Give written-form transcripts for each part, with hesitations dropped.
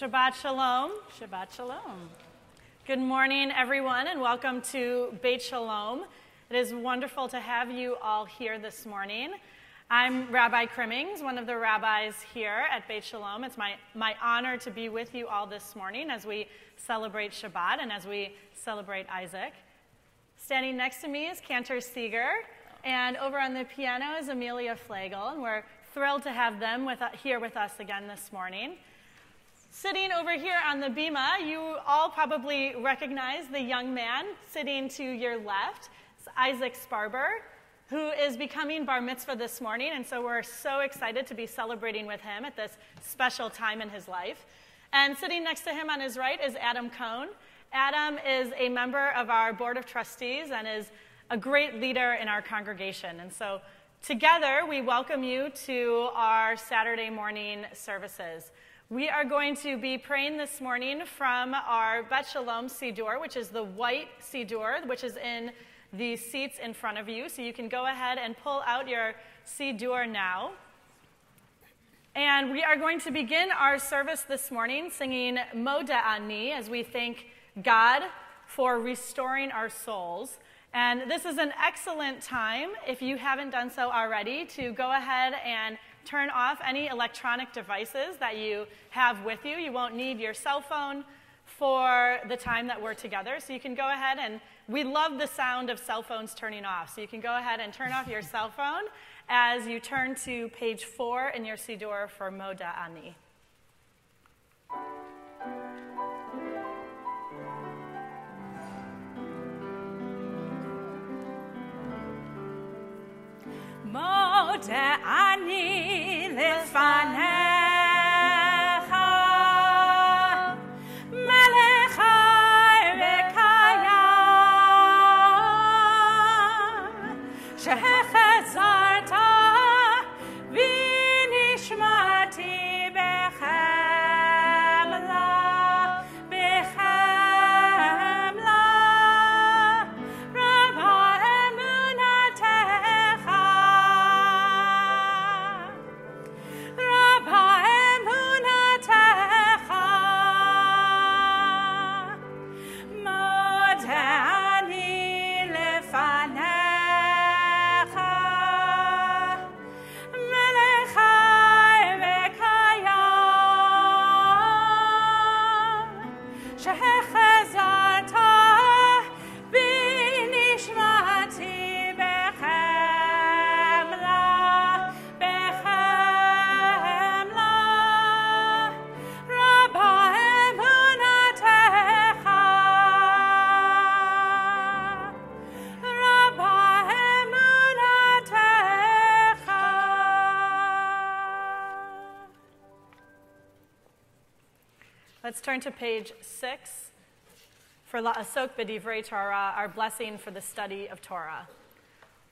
Shabbat Shalom. Shabbat Shalom. Good morning, everyone, and welcome to Beit Shalom. It is wonderful to have you all here this morning. I'm Rabbi Crimmings, one of the rabbis here at Beit Shalom. It's my honor to be with you all this morning as we celebrate Shabbat and as we celebrate Isaac. Standing next to me is Cantor Seeger, and over on the piano is Amelia Flagel, and we're thrilled to have them here with us again this morning. Sitting over here on the bima, you all probably recognize the young man sitting to your left. It's Isaac Sparber, who is becoming bar mitzvah this morning, and so we're so excited to be celebrating with him at this special time in his life. And sitting next to him on his right is Adam Cohn. Adam is a member of our board of trustees and is a great leader in our congregation. And so together we welcome you to our Saturday morning services. We are going to be praying this morning from our Bet Shalom Siddur, which is the white Siddur, which is in the seats in front of you. So you can go ahead and pull out your Siddur now. And we are going to begin our service this morning singing Moda Ani as we thank God for restoring our souls. And this is an excellent time, if you haven't done so already, to go ahead and turn off any electronic devices that you have with you. You won't need your cell phone for the time that we're together. So you can go ahead and we love the sound of cell phones turning off. So you can go ahead and turn off your cell phone as you turn to page 4 in your Siddur for Moda Ani. Moda ani lefanecha, melech chai v'kayam, shechazarta v'nishmati b'chemla, Let's turn to page 6 for La'asok b'divrei Torah, our blessing for the study of Torah.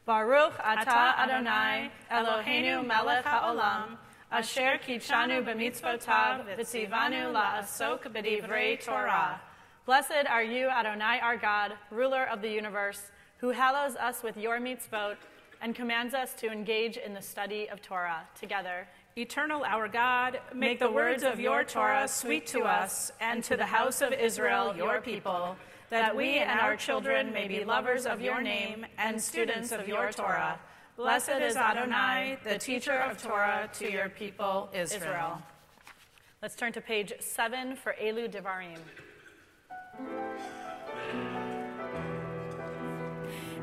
Baruch atah Adonai Eloheinu melech ha'olam, asher kidshanu b'mitzvotav v'tzivanu la'asok b'divrei Torah. Blessed are you, Adonai, our God, ruler of the universe, who hallows us with your mitzvot and commands us to engage in the study of Torah together. Eternal our God, make the words of your Torah sweet to us and to the house of Israel, your people, that we and our children may be lovers of your name and students of your Torah. Blessed is Adonai, the teacher of Torah to your people, Israel. Let's turn to page 7 for Elu Devarim.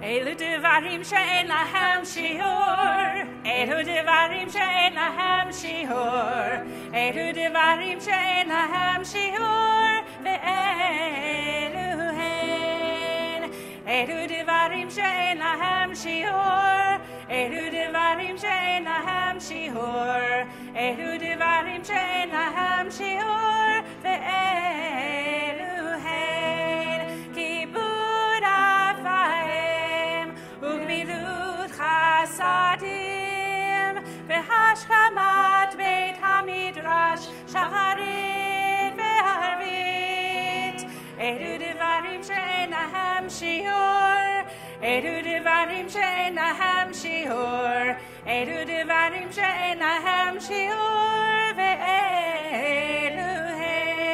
Elu devarim she'en lahem shiur, Elu devarim she'en lahem shiur, Elu devarim she'en lahem shiur, ve'elu hen. Elu devarim she'en lahem shiur, Elu devarim she'en lahem shiur, Elu devarim she'en lahem shiur, ve'elu hen. Kibud avayim ugmilut chasadim v'hashkamat beit hamidrash shacharit ve'arvit. Elu devarim she'en lahem shiur, Elu devarim she'en lahem shiur, Elu devarim she'en lahem shiur, ve'elu hen.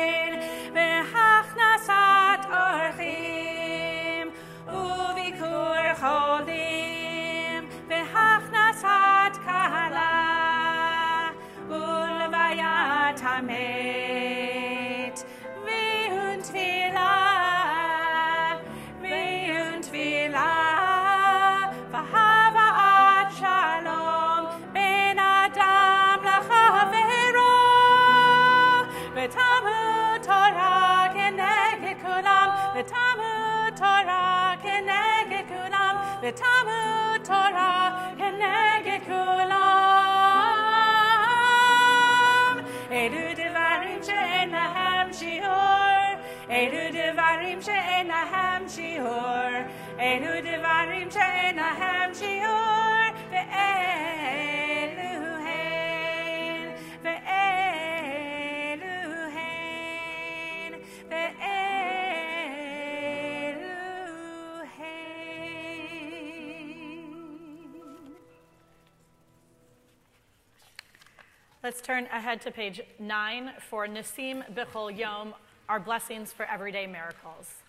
Amet. Wie und Vila, Vahava ad Shalom, Ben Adam Lachavero, V'tamud Torah Keneged Kulam, V'tamud Torah Keneged Kulam, V'tamud Torah Keneged Kulam. Elu Devarim She'en Lahem Shiur, Elu Devarim She'en Lahem Shiur, Elu Devarim She'en Lahem Shiur, Ve'elu Hein, Ve'elu Hein, Ve'elu Hein. Let's turn ahead to page 9 for Nisim B'chol Yom, our blessings for everyday miracles.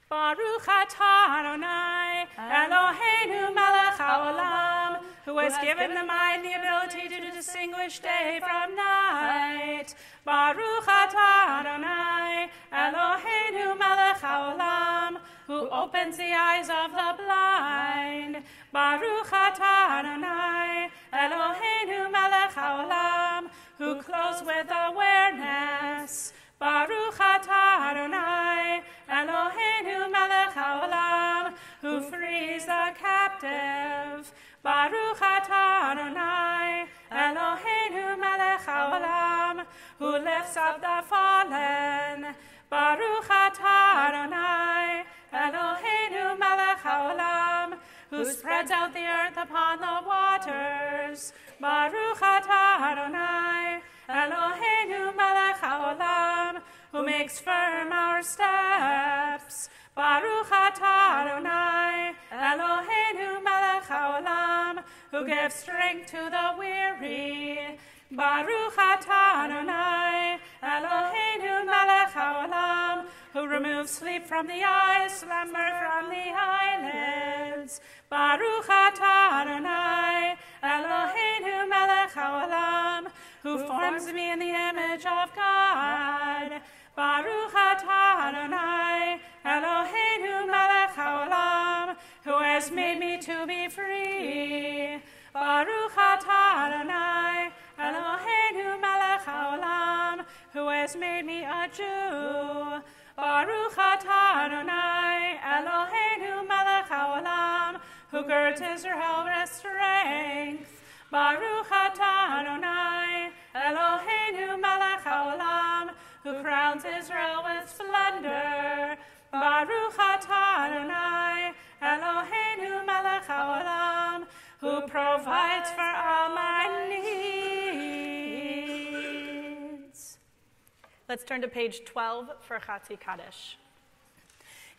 Baruch atah Adonai, Eloheinu melech haolam, who has given the mind the ability to distinguish day from night. Baruch atah Adonai, Eloheinu melech haolam, who opens the eyes of the blind. Baruch atah Adonai, Eloheinu melech haolam, who clothes with awareness. Baruch atah Adonai, Eloheinu melech haolam, who frees the captive. Baruch atah Adonai, Eloheinu melech haolam, who lifts up the fallen. Baruch atah Adonai, Eloheinu melech haolam, who spreads out the earth upon the waters. Baruch atah Adonai, Eloheinu melech haolam, who makes firm our steps. Baruch atah Adonai, Eloheinu melech haolam, who gives strength to the weary. Baruch atah Adonai, Eloheinu melech haolam, who removes sleep from the eyes, slumber from the eyelids. Baruch atah Adonai, Eloheinu melech haolam, who forms me in the image of God. Baruch atah Adonai, Eloheinu melech haolam, who has made me to be free. Baruch atah Adonai, Eloheinu melech haolam, who has made me a Jew. Baruch atah Adonai, Eloheinu melech haolam, who girds Israel with strength. Baruch atah Adonai, Eloheinu melech haolam, who crowns Israel with splendor. Baruch atah Adonai, Eloheinu melech haolam, who provides for all my needs. Let's turn to page 12 for Chatzi Kaddish.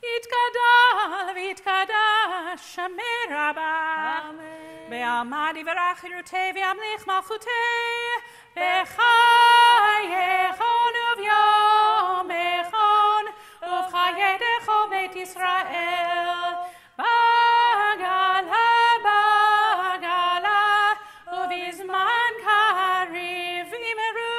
Yitkadal v'yitkadash Shemir Rabbah Be'amad yivarach Hirutei v'yamlich malchutei B'chai echon uvyom echon Uv'chayei decho Beit Yisrael Bagala bagala Uv'izman kariv imeru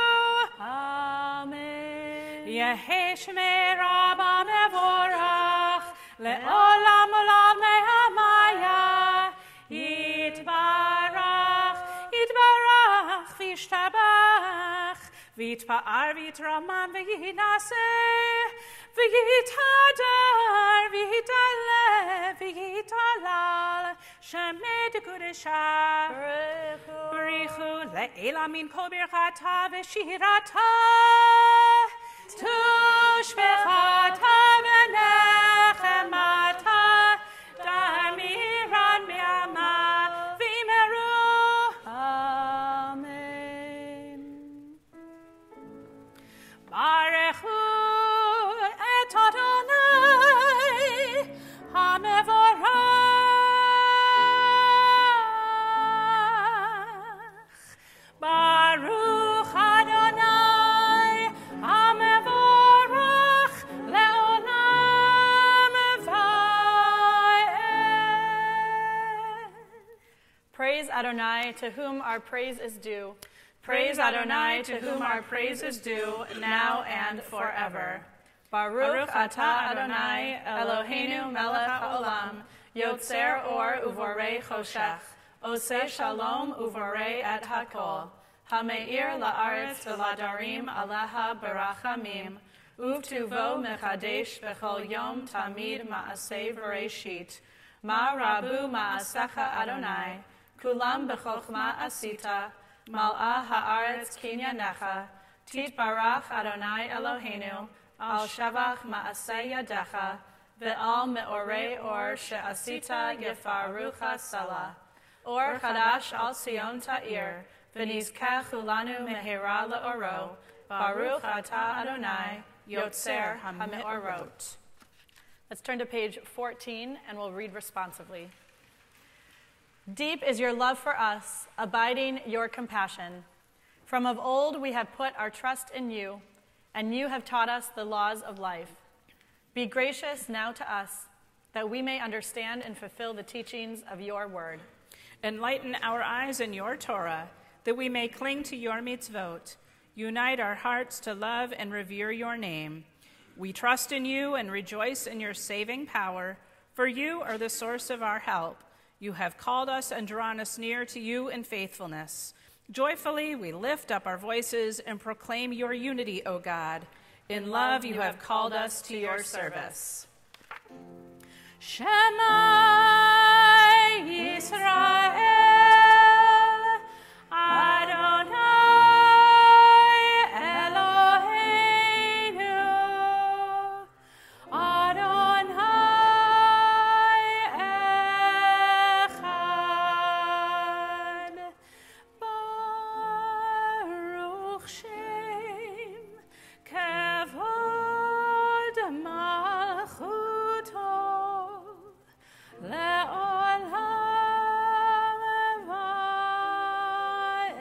Amen Yehei Shemir Rabbah mevorach Le'olam olam me'amaya Yitbarach, Yitbarach, V'yishtabach V'yitpa'ar, V'yitraman, V'yinaseh V'yitadar, V'yitaleh, V'yitalal Shemeh Dekudesha B'richu Le'ela min kol birchata V'shirata Tushbechata V'nechemata Damiran Me'ama V'imeru Amen Barechu et Adonai HaMevorach Baruch Adonai HaMevorach Le'olam Va'ed. Praise Adonai, to whom our praise is due. Praise Adonai, to whom our praise is due, now and forever. Baruch atah Adonai, Eloheinu melech haolam, yotzer or uvorei choshech, oseh shalom uvorei et hakol, hameir la'aretz v'ladarim aleha barachamim, uvtuvo mechadesh b'chol yom tamid ma'aseh v'reishit, ma rabu ma'asecha Adonai, kulam b'chochma asita, mal'ah ha'aretz kinyanecha, titbarach Adonai Eloheinu, al shavach ma'aseh yadecha, ve'al me'orei or she'asita yefarucha salah. Or chadash al Sion ta'ir, v'nizkeh chulanu mehira le'oro, baruch atah Adonai, yotzer ha'me'orot. Let's turn to page 14, and we'll read responsively. Deep is your love for us, abiding your compassion. From of old we have put our trust in you, and you have taught us the laws of life. Be gracious now to us, that we may understand and fulfill the teachings of your word. Enlighten our eyes in your Torah, that we may cling to your mitzvot. Unite our hearts to love and revere your name. We trust in you and rejoice in your saving power, for you are the source of our help. You have called us and drawn us near to you in faithfulness. Joyfully we lift up our voices and proclaim your unity, O God. In love you have called us to your service. Shema Yisrael, Adonai Eloheinu, Adonai Echad, Baruch Shem Kavod Malchuto Le'olam va'ed.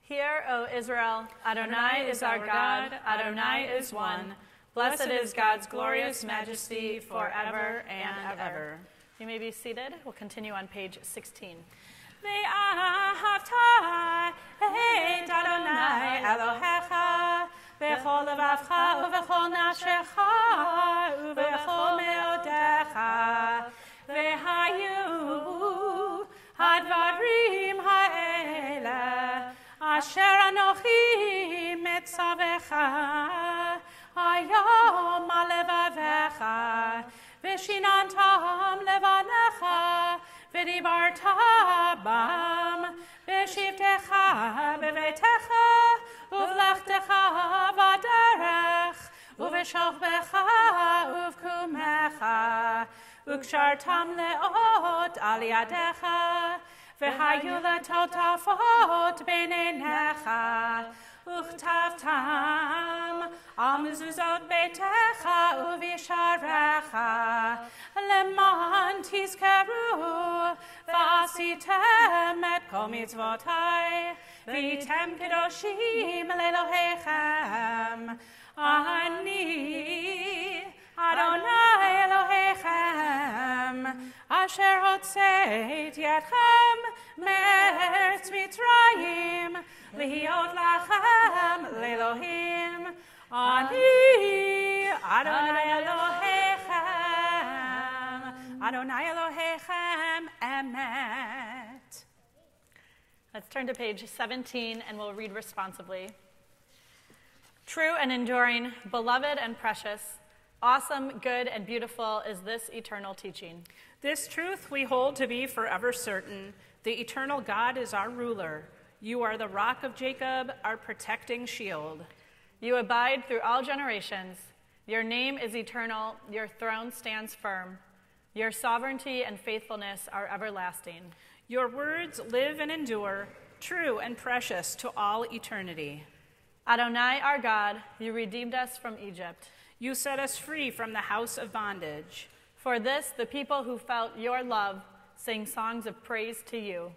Hear, O Israel, Adonai is our God, Adonai is one. Blessed is God's glorious majesty forever and ever. You may be seated. We'll continue on page 16. Ve'ahavta et Adonai Elohecha b'chol levavcha u'b'chol nafshecha u'b'chol me'odecha ve'hayu hadvarim ha'ele asher anochi metzavecha hayom al levavecha v'shinantam levanecha v'dibarta bam v'shivtecha b'veitecha uv'lechtecha v'derech uv'shochbecha uv'kumecha u'kshartam le'ot al yadecha v'hayu letotafot b'neinecha uchtavtam al mezuzot beitecha u'visharecha leman tizkeru v'asitem et kol mitzvotai v'yitem kedoshim le'elohechem ani Adonai Elohechem asher hotzeit yetchem me'eretz Mitzrayim lihiot lachem le'elohim ani Adonai Elohechem Adonai Elohechem emet. Let's turn to page 17, and we'll read responsibly. True and enduring, beloved and precious, awesome, good, and beautiful is this eternal teaching. This truth we hold to be forever certain. The eternal God is our ruler. You are the rock of Jacob, our protecting shield. You abide through all generations. Your name is eternal. Your throne stands firm. Your sovereignty and faithfulness are everlasting. Your words live and endure, true and precious to all eternity. Adonai, our God, you redeemed us from Egypt. You set us free from the house of bondage. For this, the people who felt your love sing songs of praise to you.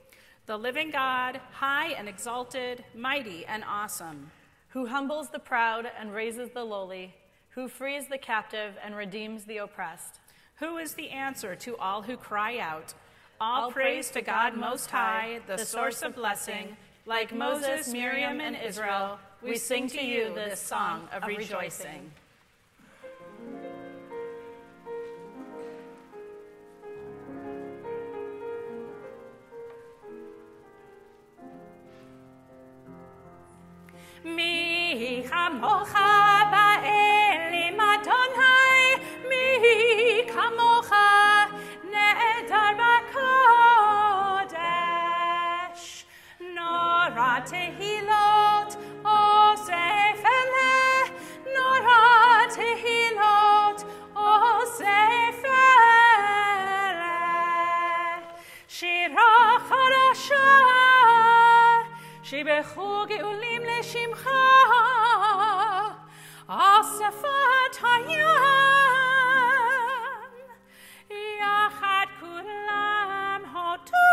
The living God, high and exalted, mighty and awesome. Who humbles the proud and raises the lowly, who frees the captive and redeems the oppressed. Who is the answer to all who cry out? All praise to God Most High, the source of blessing. Like Moses, Miriam, and Israel, we sing to you this song of rejoicing. Mi chamocha ba'elim Adonai, mi kamocha nehedar b'kodesh. Nora tehilot osef eleh, nora tehilot osef eleh. Shira chadasha, שיבחו גאולים לשמך, אספת הים, יחד כולם הודו,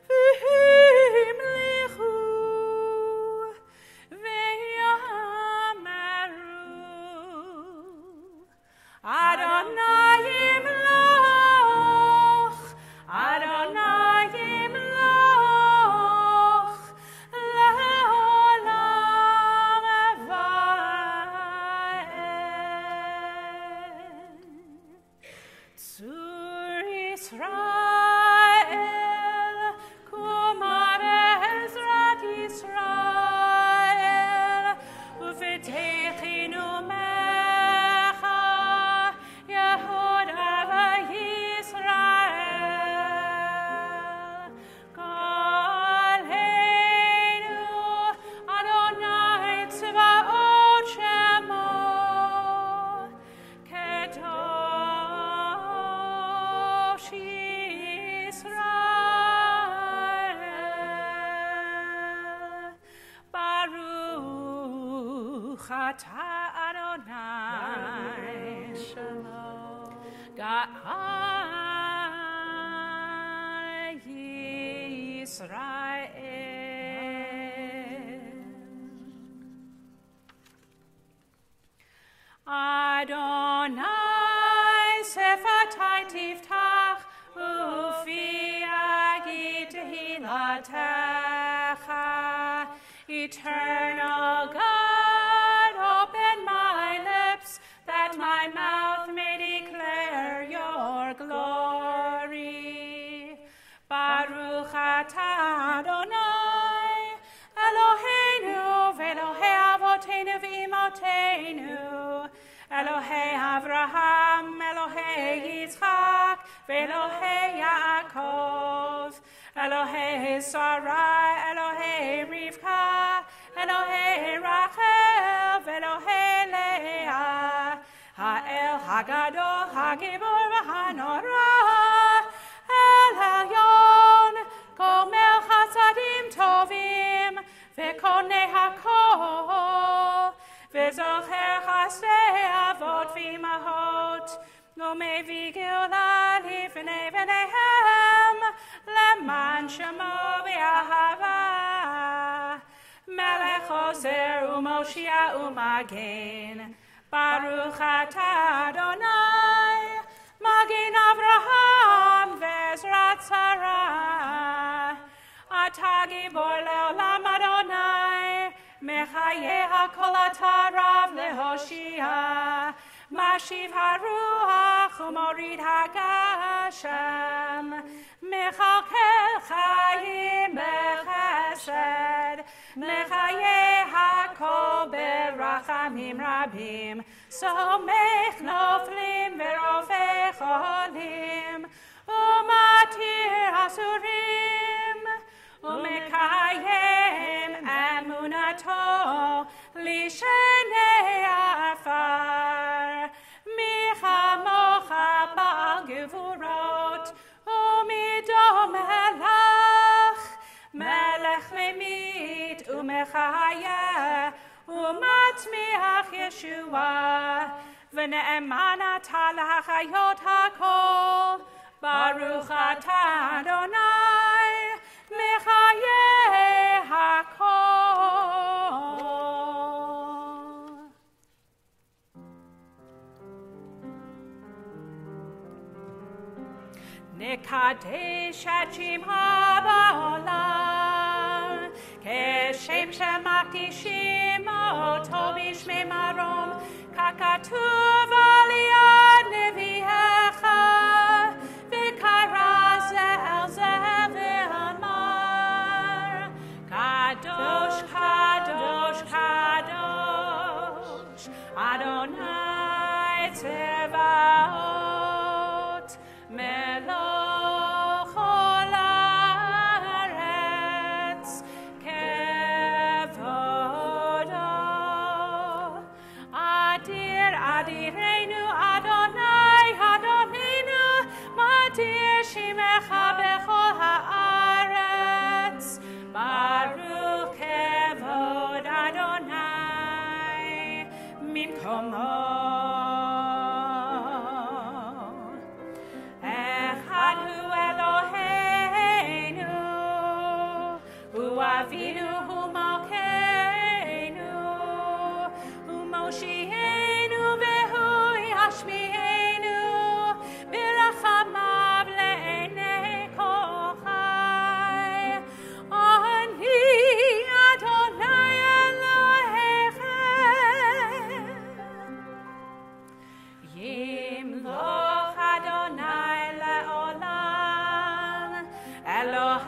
והמליכו, ויאמרו, אדוני ימלוך, אדוני ימלוך, לעולם ועד. צור ישראל, קומה בעזרת ישראל, ופתחנו ממך, יהודה וישראל. קולנו, אדוני צבאות שמו, קדוש ישראל. ברוך אתה אדוני גאל ישראל. Adonai sefatai tiftach ufi agi tehilatecha. Eternal God, open my lips that my mouth may declare your glory. Baruch atah Adonai, Eloheinu ve'Elohei avoteinu v'imotenu, Elohei Avraham, Elohei Yitzchak, ve'Elohei Yaakov, Elohei Sarai, Elohei Rivka, Elohei Rachel, ve'Elohei Leah, Ha'el Hagadol, Hagibor v'Hanorah, El Elyon, Gomel Chasadim Tovim, ve'Konei HaKol, ve'Zocher Chasdei Avot v'Imahot, Gomei Geulah lifnei v'neihem, Leman Shemo v'Ahava, Melech Ozer u'Moshia u'Magen, Baruch atah Adonai, Magen Avraham ve'Ezrat Sarah, Atah Gibor le'olam Adonai, Mechaye hakol atah Rav lehoshia, Mashiv haruach u'morid hagashem, Mechalkel chayim bechesed, Mechaye hakol berachamim rabim, Somech noflim ve'rofeh cholim, Umatir asurim, Umekayem emunato lishenei afar, Michamocha ba'al gevurot, Umidom melech, melech memit umechayeh, Umatmiach Yeshua, V'ne'eman atah lahachayot hakol, Baruch atah Adonai, Mechayeh hakol. נקדש את שמך בעולם, כשם שמקדישים אותו בשמי מרום, ככתוב על יד נביאך, וקרא זה אל זה ואמר, קדוש, קדוש, קדוש, אדוני צבאות, מלוך כל הארץ, כבודו. אדיר, אדירנו, אדוני, אדוננו, מדיר שמך בכל הארץ, ברוך כבוד אדוני ממקומו. אחד הוא אלוהינו, הוא אבינו, הוא מלכנו, הוא מושיענו והוא ישמיענו, ברחמיו לעיני כל חי. אני אדוני אלוהיכם, ימלוך אדוני לעולם, אלוהייך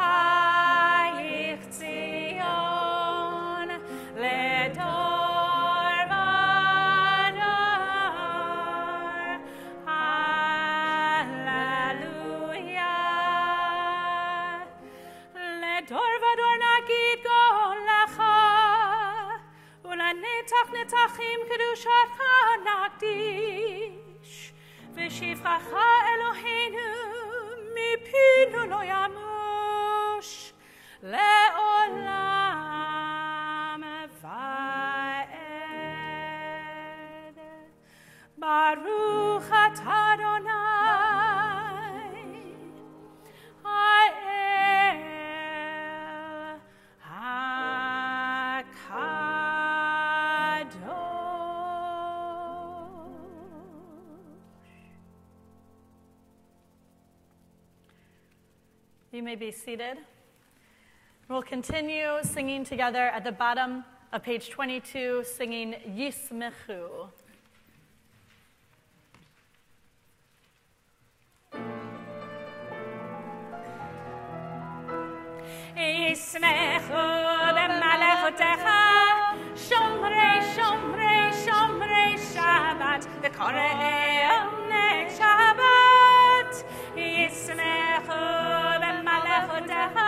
ציון, לדור ודור. הללויה. לדור ודור נגיד גאונך, ולנצח נצחים קדושתך נקדיש, ושבחך אלוהינו מפינו לא ימוש, לעולם ועד. ברוך אתה אדוני, האל הקדוש. You may be seated. We'll continue singing together at the bottom of page 22, singing Yismechu. ישמחו במלאכותיך, שומרי שומרי שומרי שבת, וקוראי עונג שבת. ישמחו במלאכותיך,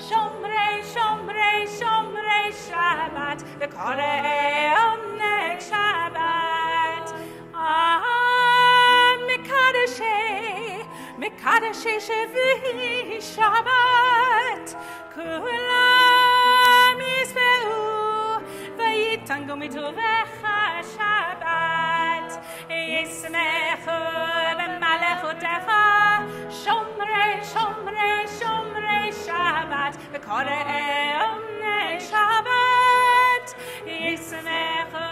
שומרי שומרי שומרי שבת, וקוראי עונג שבת. מקדשי שביעי שבת, כולם ישבעו ויתענגו מטובך שבת. ישמחו במלאכותיך, שומרי שומרי שומרי שבת, וקוראי עונג שבת. ישמחו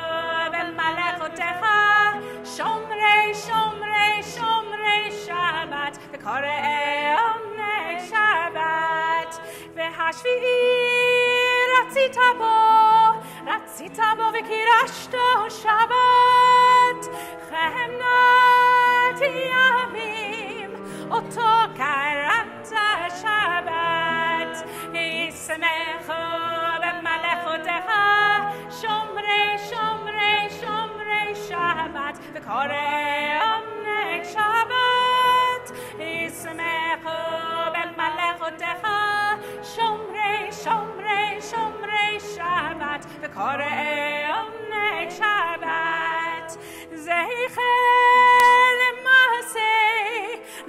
במלאכותיך, שומרי שומרי שומרי שבת, וקוראי עונג שבת. והשביעי רצית בו וקידשתו שבת, חמדת ימים אותו קראת שבת. ישמחו במלאכותיך, שומרי שומרי שומרי שבת, וקוראי עונג שבת. ישמחו במלאכותיך, שומרי שומרי שומרי שבת, וקוראי עונג שבת. זכר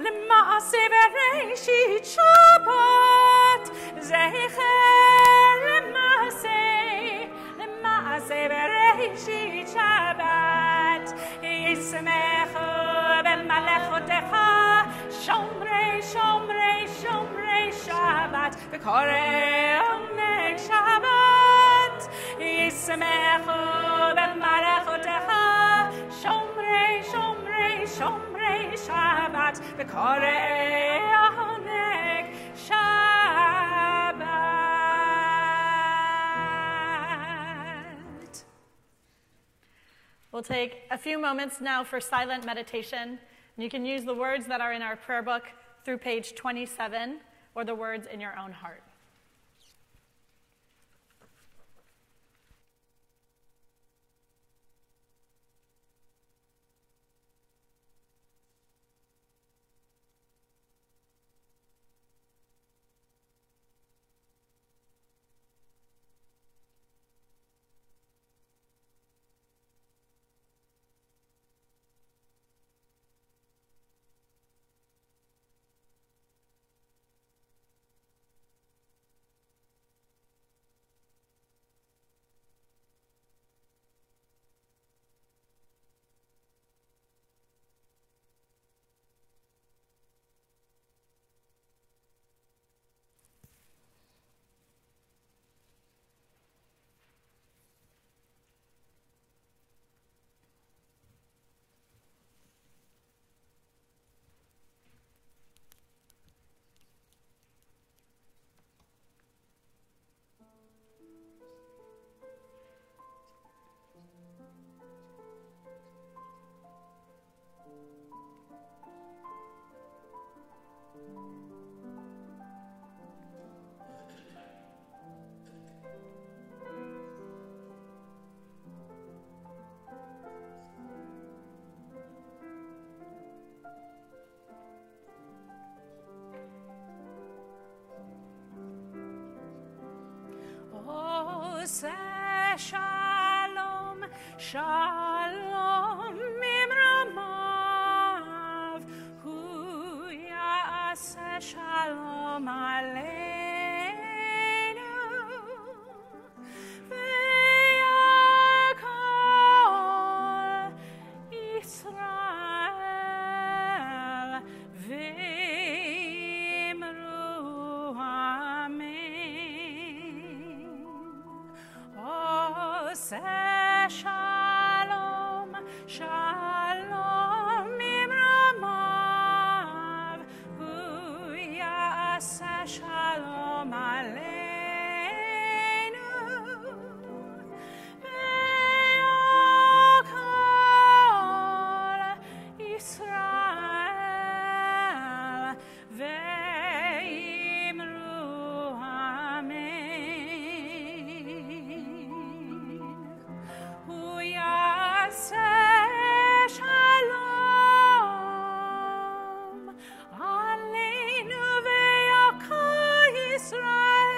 למעשה בראשית שבת, זכר למעשה בראשית שבת. ישמחו במלאכותיך, שומרי שומרי שומרי שבת, וקוראי עונג שבת. ישמחו במלאכותיך, שומרי שומרי שומרי שבת, Shabbat, B'korei Oneg Shabbat. We'll take a few moments now for silent meditation. You can use the words that are in our prayer book through page 27 or the words in your own heart. Shalom, shalom, mimramav, hu ya'aseh shalom aleinu, ve'yakol Yisrael, ve'imru amen. Shalom, shalom, mimramav, hu ya'aseh shalom aleinu, ve'yakol Yisrael, ve'imru amen. Hu ya'aseh shalom aleinu ve'yakol Yisrael.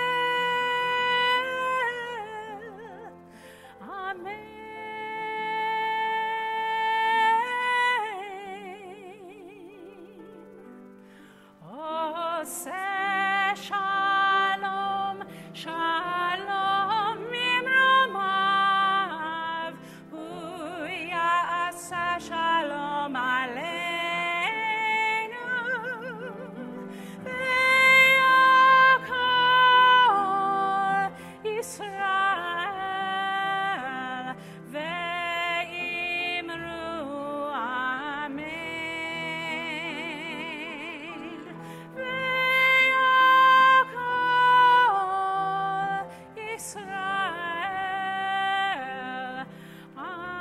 Amen. Oseh shalom, shalom, mimramav, hu ya'aseh shalom aleinu, ve'yakol Yisrael, ve'imru amen. Ve'yakol Yisrael, amen.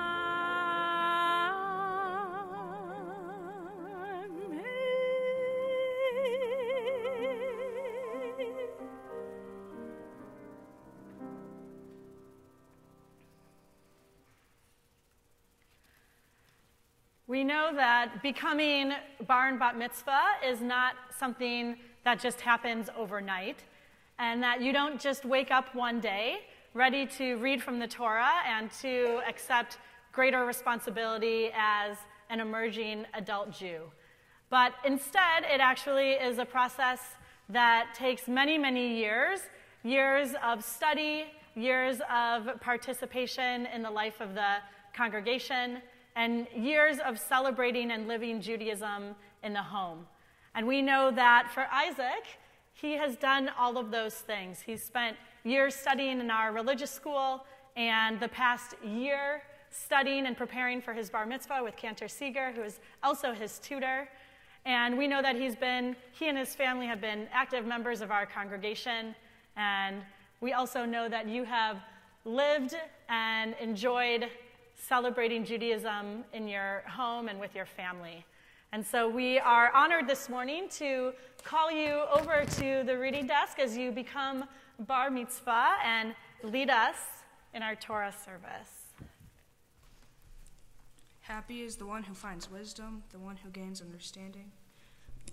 We know that becoming bar and bat mitzvah is not something that just happens overnight, and that you don't just wake up one day ready to read from the Torah and to accept greater responsibility as an emerging adult Jew. But instead, it actually is a process that takes many, many years, years of study, years of participation in the life of the congregation, and years of celebrating and living Judaism in the home. And we know that for Isaac, he has done all of those things. He's spent years studying in our religious school, and the past year studying and preparing for his bar mitzvah with Cantor Seeger, who is also his tutor. And we know that he and his family have been active members of our congregation. And we also know that you have lived and enjoyed celebrating Judaism in your home and with your family. And so we are honored this morning to call you over to the reading desk as you become bar mitzvah and lead us in our Torah service. Happy is the one who finds wisdom, the one who gains understanding.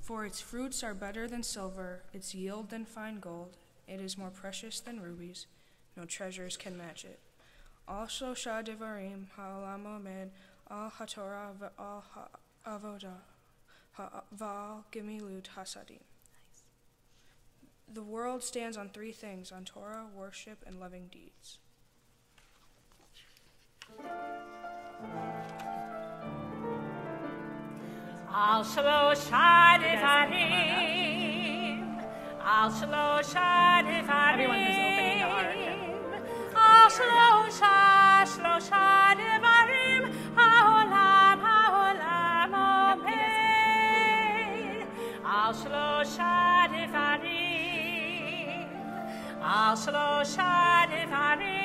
For its fruits are better than silver, its yield than fine gold. It is more precious than rubies. No treasures can match it. Al Shloshah Devarim, Ha'olam Omed, Al HaTorah, Ve'al Ha'avodah, Ve'al Gemilut Hasadim. The world stands on three things, on Torah, worship, and loving deeds. Al Shloshah Devarim, Al Shloshah Devarim. Everyone who's opening the ark. Al Shloshah Devarim, Ha'olam Omed. Al Shloshah Devarim, Al Shloshah Devarim,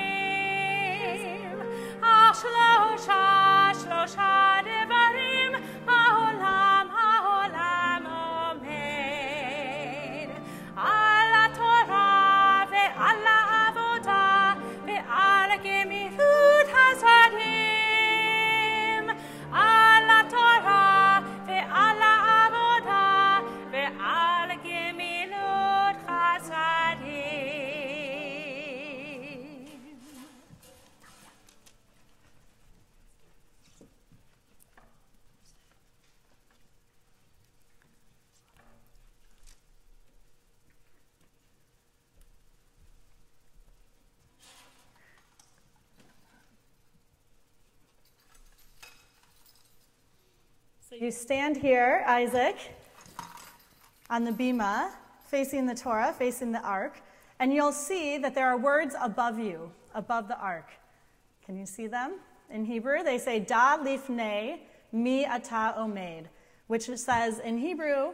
Al Shloshah Devarim, Ha'olam Omed. Al Torah ve'al Avodah ve'al Gemilut Hasadim. Al Torah ve'al Avodah ve'al Gemilut Hasadim. So you stand here, Isaac, on the bima, facing the Torah, facing the ark, and you'll see that there are words above you, above the ark. Can you see them? In Hebrew, they say, Da lifnei mi ata omed, which says in Hebrew,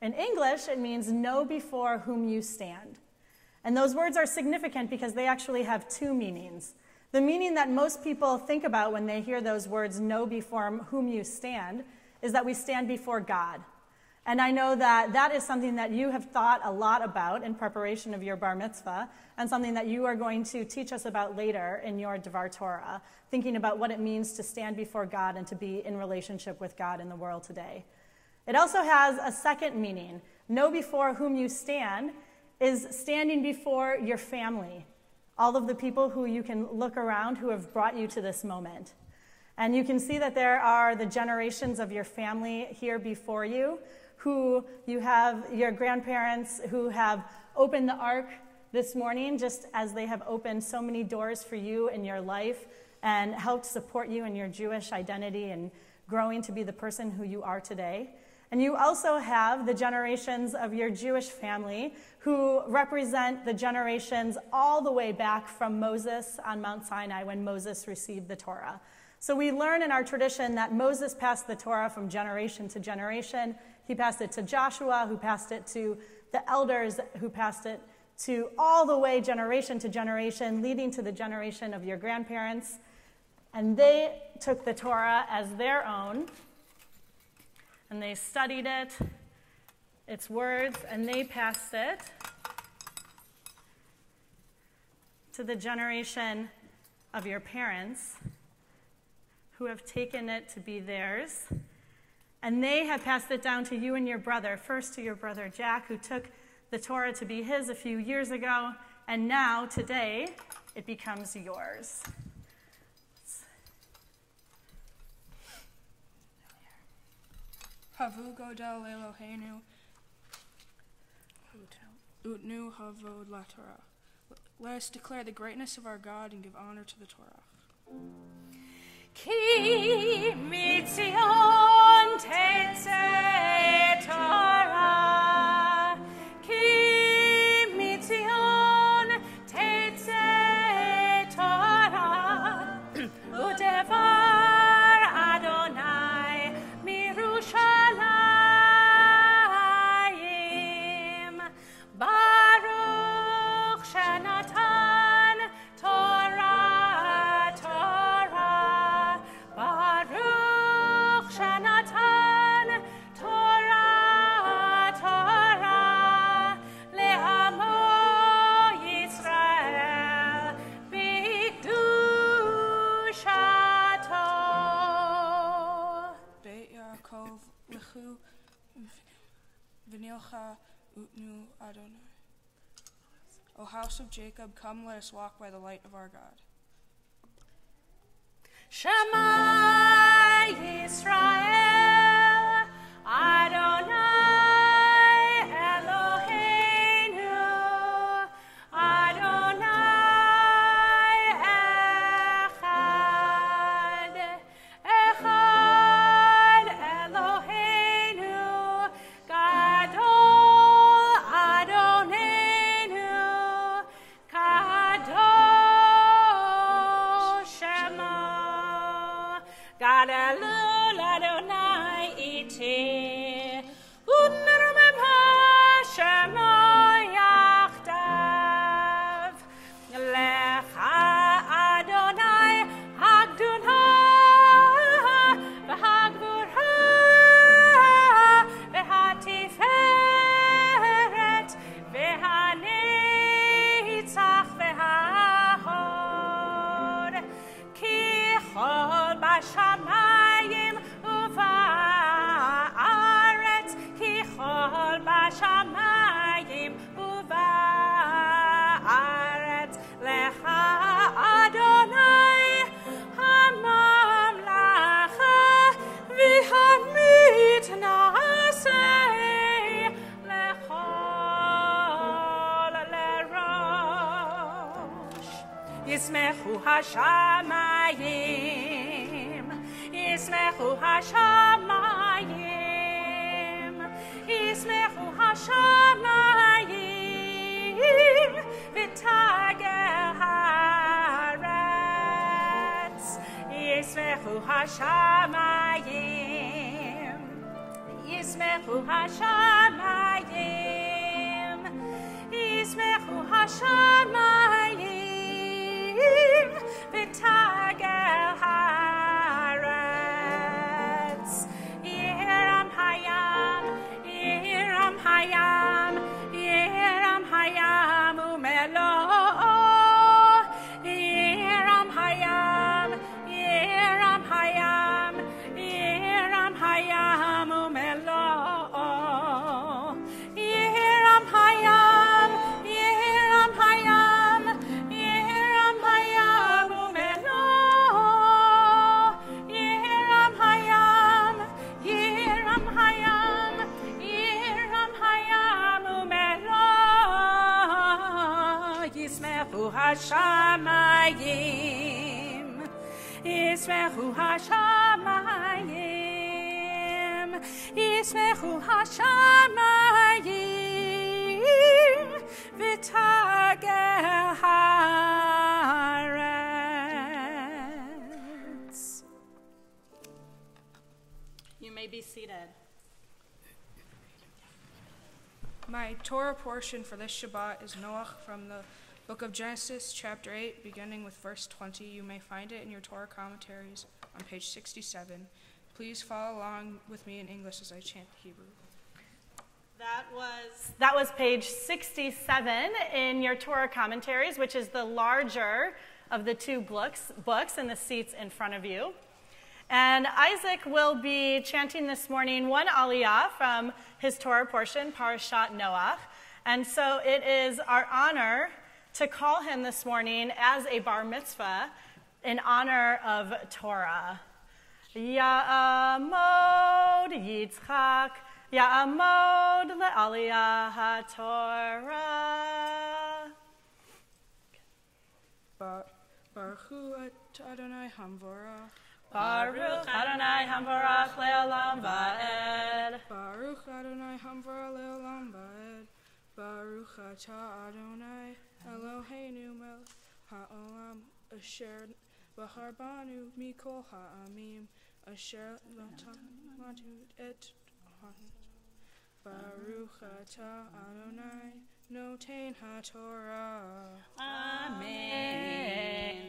in English, it means know before whom you stand. And those words are significant because they actually have two meanings. The meaning that most people think about when they hear those words, know before whom you stand, is that we stand before God. And I know that that is something that you have thought a lot about in preparation of your bar mitzvah, and something that you are going to teach us about later in your Devar Torah, thinking about what it means to stand before God and to be in relationship with God in the world today. It also has a second meaning. Know before whom you stand is standing before your family, all of the people who you can look around who have brought you to this moment. And you can see that there are the generations of your family here before you, who you have your grandparents who have opened the ark this morning, just as they have opened so many doors for you in your life and helped support you in your Jewish identity and growing to be the person who you are today. And you also have the generations of your Jewish family who represent the generations all the way back from Moses on Mount Sinai when Moses received the Torah. So we learn in our tradition that Moses passed the Torah from generation to generation. He passed it to Joshua, who passed it to the elders, who passed it to all the way generation to generation, leading to the generation of your grandparents. And they took the Torah as their own, and they studied it, its words, and they passed it to the generation of your parents, who have taken it to be theirs. And they have passed it down to you and your brother, first to your brother Jack, who took the Torah to be his a few years ago, and now, today, it becomes yours. Havu Godel Eloheinu Utnu Havod La Torah. Let us declare the greatness of our God and give honor to the Torah. Ki mitzion tetzeh Torah, ki mitzion tetzeh Torah, udevar Adonai mirushalayim. V'nilcha utnu Adonai. O house of Jacob, come, let us walk by the light of our God. Shema Yisrael, Adonai Eloheinu, Adonai Echad, Echad Eloheinu, Gadol Adonenu, Kadosh Shema. God Elul Adonai iti, Unrumem Shema yachdav, Lecha Adonai Hagdunha, V'Hagvurha, V'Hatiferet, V'Hanitzach, V'Hahod, Ki chol bashamayim uva'aretz, Ki chol bashamayim uva'aretz, Lecha Adonai hamamlacha, V'hamit na'aseh lechol lerosh. Yismechu hashamayim, Yismechu hashamayim, Yismechu hashamayim, V'tagel haaretz, Yismechu hashamayim, Yismechu hashamayim, Yismechu hashamayim, V'tagel haaretz. Yeram hayam, Yeram hayam, Yeram hayam umelo. Yeram hayam, Yeram hayam, Yeram hayam umelo. Yeram hayam, Yeram hayam, Yeram hayam umelo. Yeram hayam, Yeram hayam, Yeram hayam umelo. Yismechu hashamayim, Yismechu hashamayim, Yismechu hashamayim, V'tagel haaretz. You may be seated. My Torah portion for this Shabbat is Noach from the book of Genesis, chapter 8, beginning with verse 20. You may find it in your Torah commentaries on page 67. Please follow along with me in English as I chant the Hebrew. That was page 67 in your Torah commentaries, which is the larger of the two books in the seats in front of you. And Isaac will be chanting this morning one aliyah from his Torah portion, Parashat Noach. And so it is our honor to call him this morning as a bar mitzvah in honor of Torah. Ya'amod Yitzchak, Ya'amod le'aliyah ha'Torah. Baruch Hu Adonai Hamvorach. Baruch Adonai Hamvorach le'olam va'ed. Baruch Adonai Hamvorach le'olam va'ed. Baruch atah Adonai Eloheinu melech ha'olam asher bahar banu mikol ha'amim asher lamadu et ha'et. Baruch atah Adonai noten ha'Torah. Amen.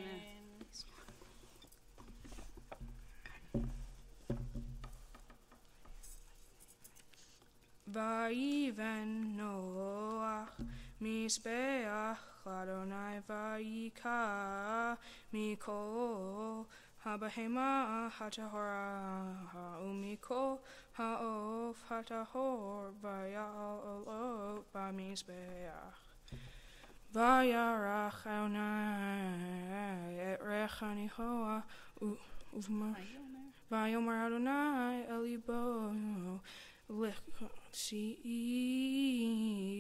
Vayiven Noach Mizbeach Adonai Vayika Mikol Habahema hatahora haumiko haof hatahor vayal bamizbeach vayarach Adonai et rechani hoa uvma vayomer Adonai elibo lichsi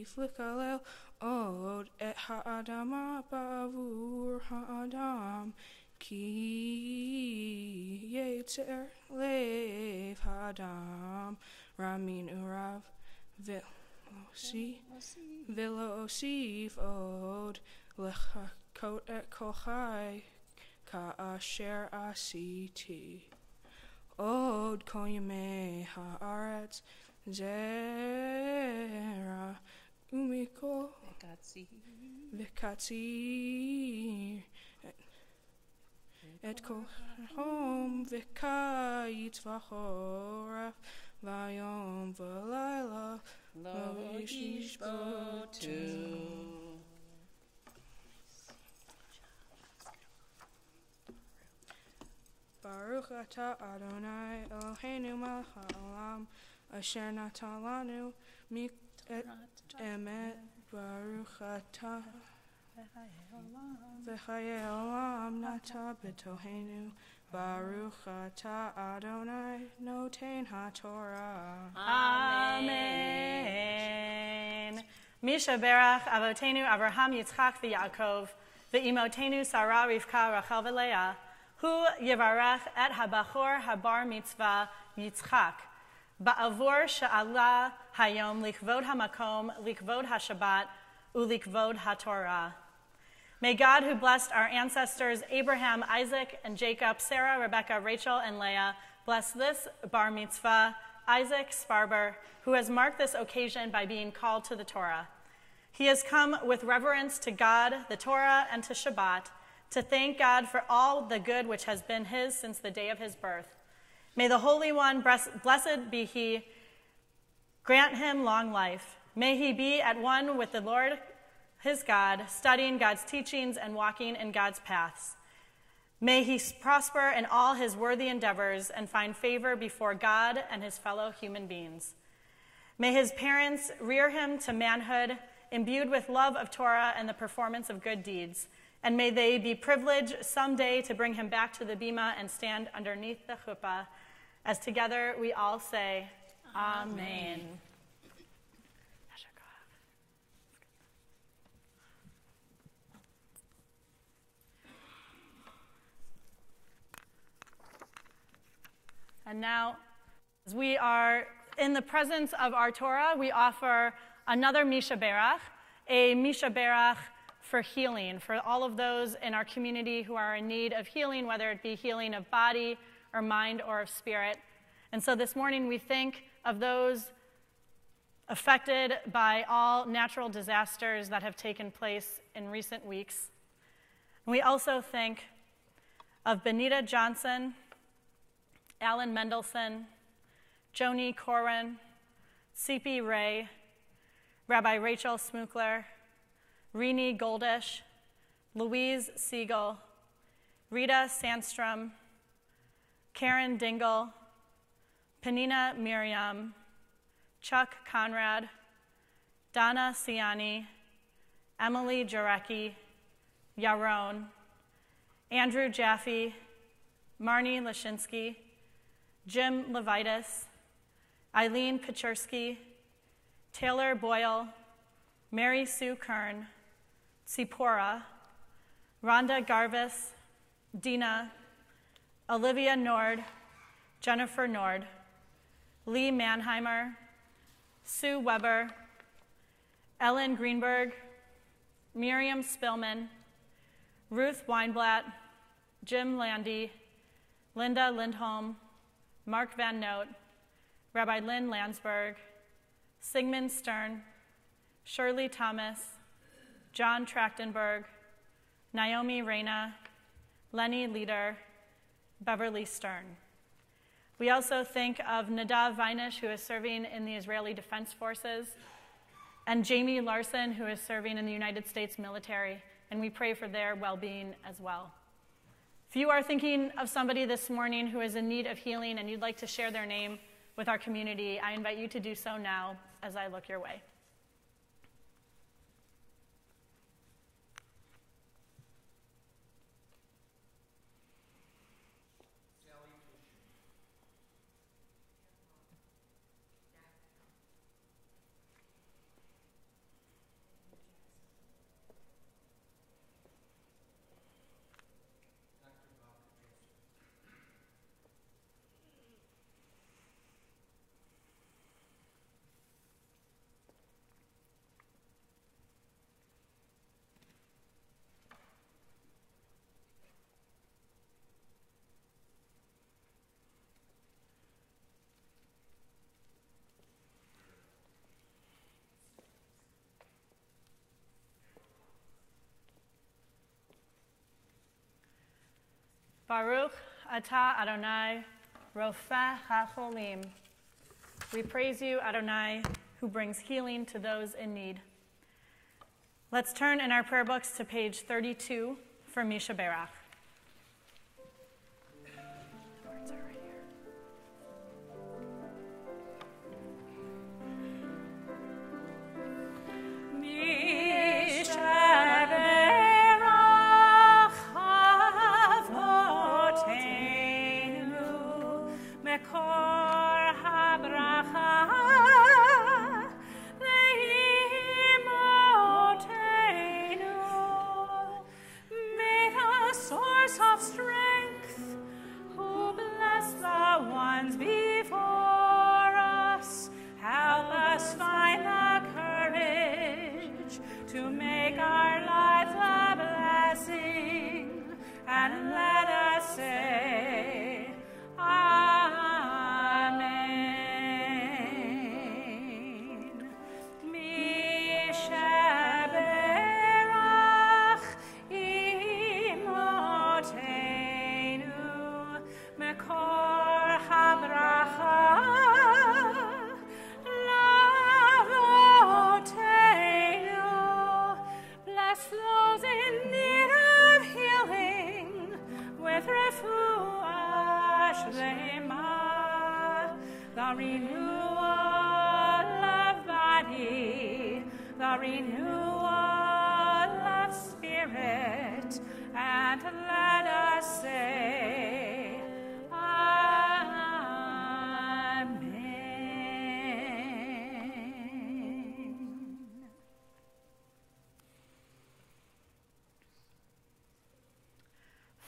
flikalel od et ha'adama ba'avur ha'adam Ki yetzer lev hadam ramin urav velo osif od lechakot et kochai ka asher asiti od koyme haaretz zera umiko vikatzi Et kol hom v'kayitz v'choraf v'yom v'layla lo yishbotu. Baruch atah Adonai Eloheinu melech haolam asher natan lanu et emet baruch atah V'chayei olam nata b'tohenu Baruch atah Adonai noten haTorah. Amen. Misha berach avotenu Avraham Yitzchak v'Yaakov v'imotenu Sarah Rivka Rachel v'Leah hu yivarech et habachor habar mitzvah Yitzchak ba'avur she'ala hayom likvod hamakom likvod hashabbat ulikvod haTorah. May God, who blessed our ancestors Abraham, Isaac, and Jacob, Sarah, Rebekah, Rachel, and Leah, bless this bar mitzvah, Isaac Sparber, who has marked this occasion by being called to the Torah. He has come with reverence to God, the Torah, and to Shabbat, to thank God for all the good which has been his since the day of his birth. May the Holy One, blessed be he, grant him long life. May he be at one with the Lord his God, studying God's teachings and walking in God's paths. May he prosper in all his worthy endeavors and find favor before God and his fellow human beings. May his parents rear him to manhood, imbued with love of Torah and the performance of good deeds. And may they be privileged someday to bring him back to the bima and stand underneath the chuppah, as together we all say, Amen. And now, as we are in the presence of our Torah, we offer another Misha Berach, a Misha Berach for healing, for all of those in our community who are in need of healing, whether it be healing of body or mind or of spirit. And so this morning we think of those affected by all natural disasters that have taken place in recent weeks. We also think of Benita Johnson, Alan Mendelson, Joni Corwin, C.P. Ray, Rabbi Rachel Smukler, Rini Goldish, Louise Siegel, Rita Sandstrom, Karen Dingle, Penina Miriam, Chuck Conrad, Donna Ciani, Emily Jarecki, Yaron, Andrew Jaffe, Marnie Lashinsky, Jim Levitas, Eileen Kachursky, Taylor Boyle, Mary Sue Kern, Tsipora, Rhonda Garvis, Dina, Olivia Nord, Jennifer Nord, Lee Mannheimer, Sue Weber, Ellen Greenberg, Miriam Spillman, Ruth Weinblatt, Jim Landy, Linda Lindholm, Mark Van Note, Rabbi Lynn Landsberg, Sigmund Stern, Shirley Thomas, John Trachtenberg, Naomi Reyna, Lenny Leader, Beverly Stern. We also think of Nadav Vinesh, who is serving in the Israeli Defense Forces, and Jamie Larson, who is serving in the United States military, and we pray for their well-being as well. If you are thinking of somebody this morning who is in need of healing and you'd like to share their name with our community, I invite you to do so now as I look your way. Baruch atah Adonai, Rofeh HaCholim. We praise you, Adonai, who brings healing to those in need. Let's turn in our prayer books to page 32 for Misha Berach. Words are right here. Of strength, who bless the ones before us, help us find the courage to make our lives a blessing, and let us say, Amen. Mekor habracha, lavotenu. Bless those in need of healing with refuah shlema, the renewal of body, the renewal of spirit, and let us say,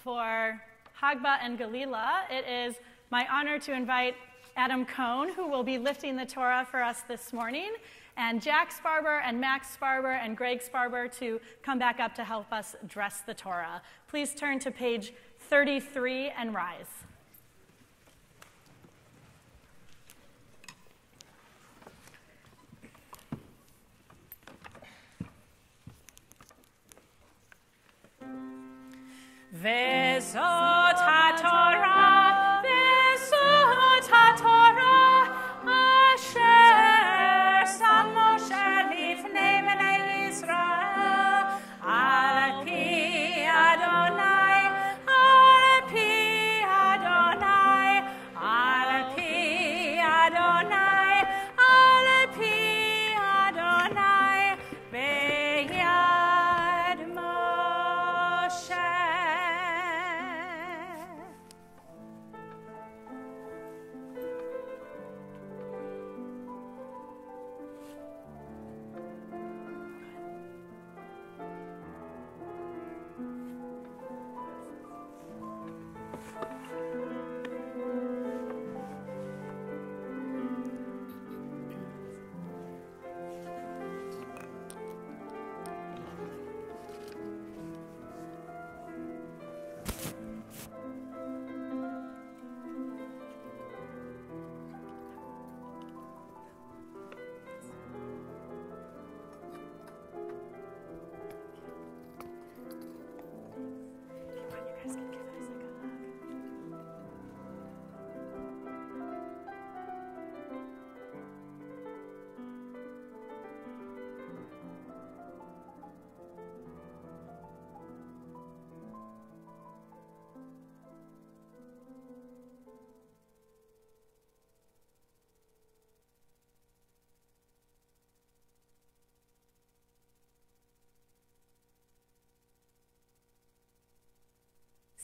For Hagba and Galila, it is my honor to invite Adam Cohn, who will be lifting the Torah for us this morning, and Jack Sparber and Max Sparber and Greg Sparber to come back up to help us dress the Torah. Please turn to page 33 and rise. Vezot HaTorah, Vezot HaTorah, Asher Sam Moshe Lifnei Bnei Yisrael, Al Pi Adonai, Al Pi Adonai.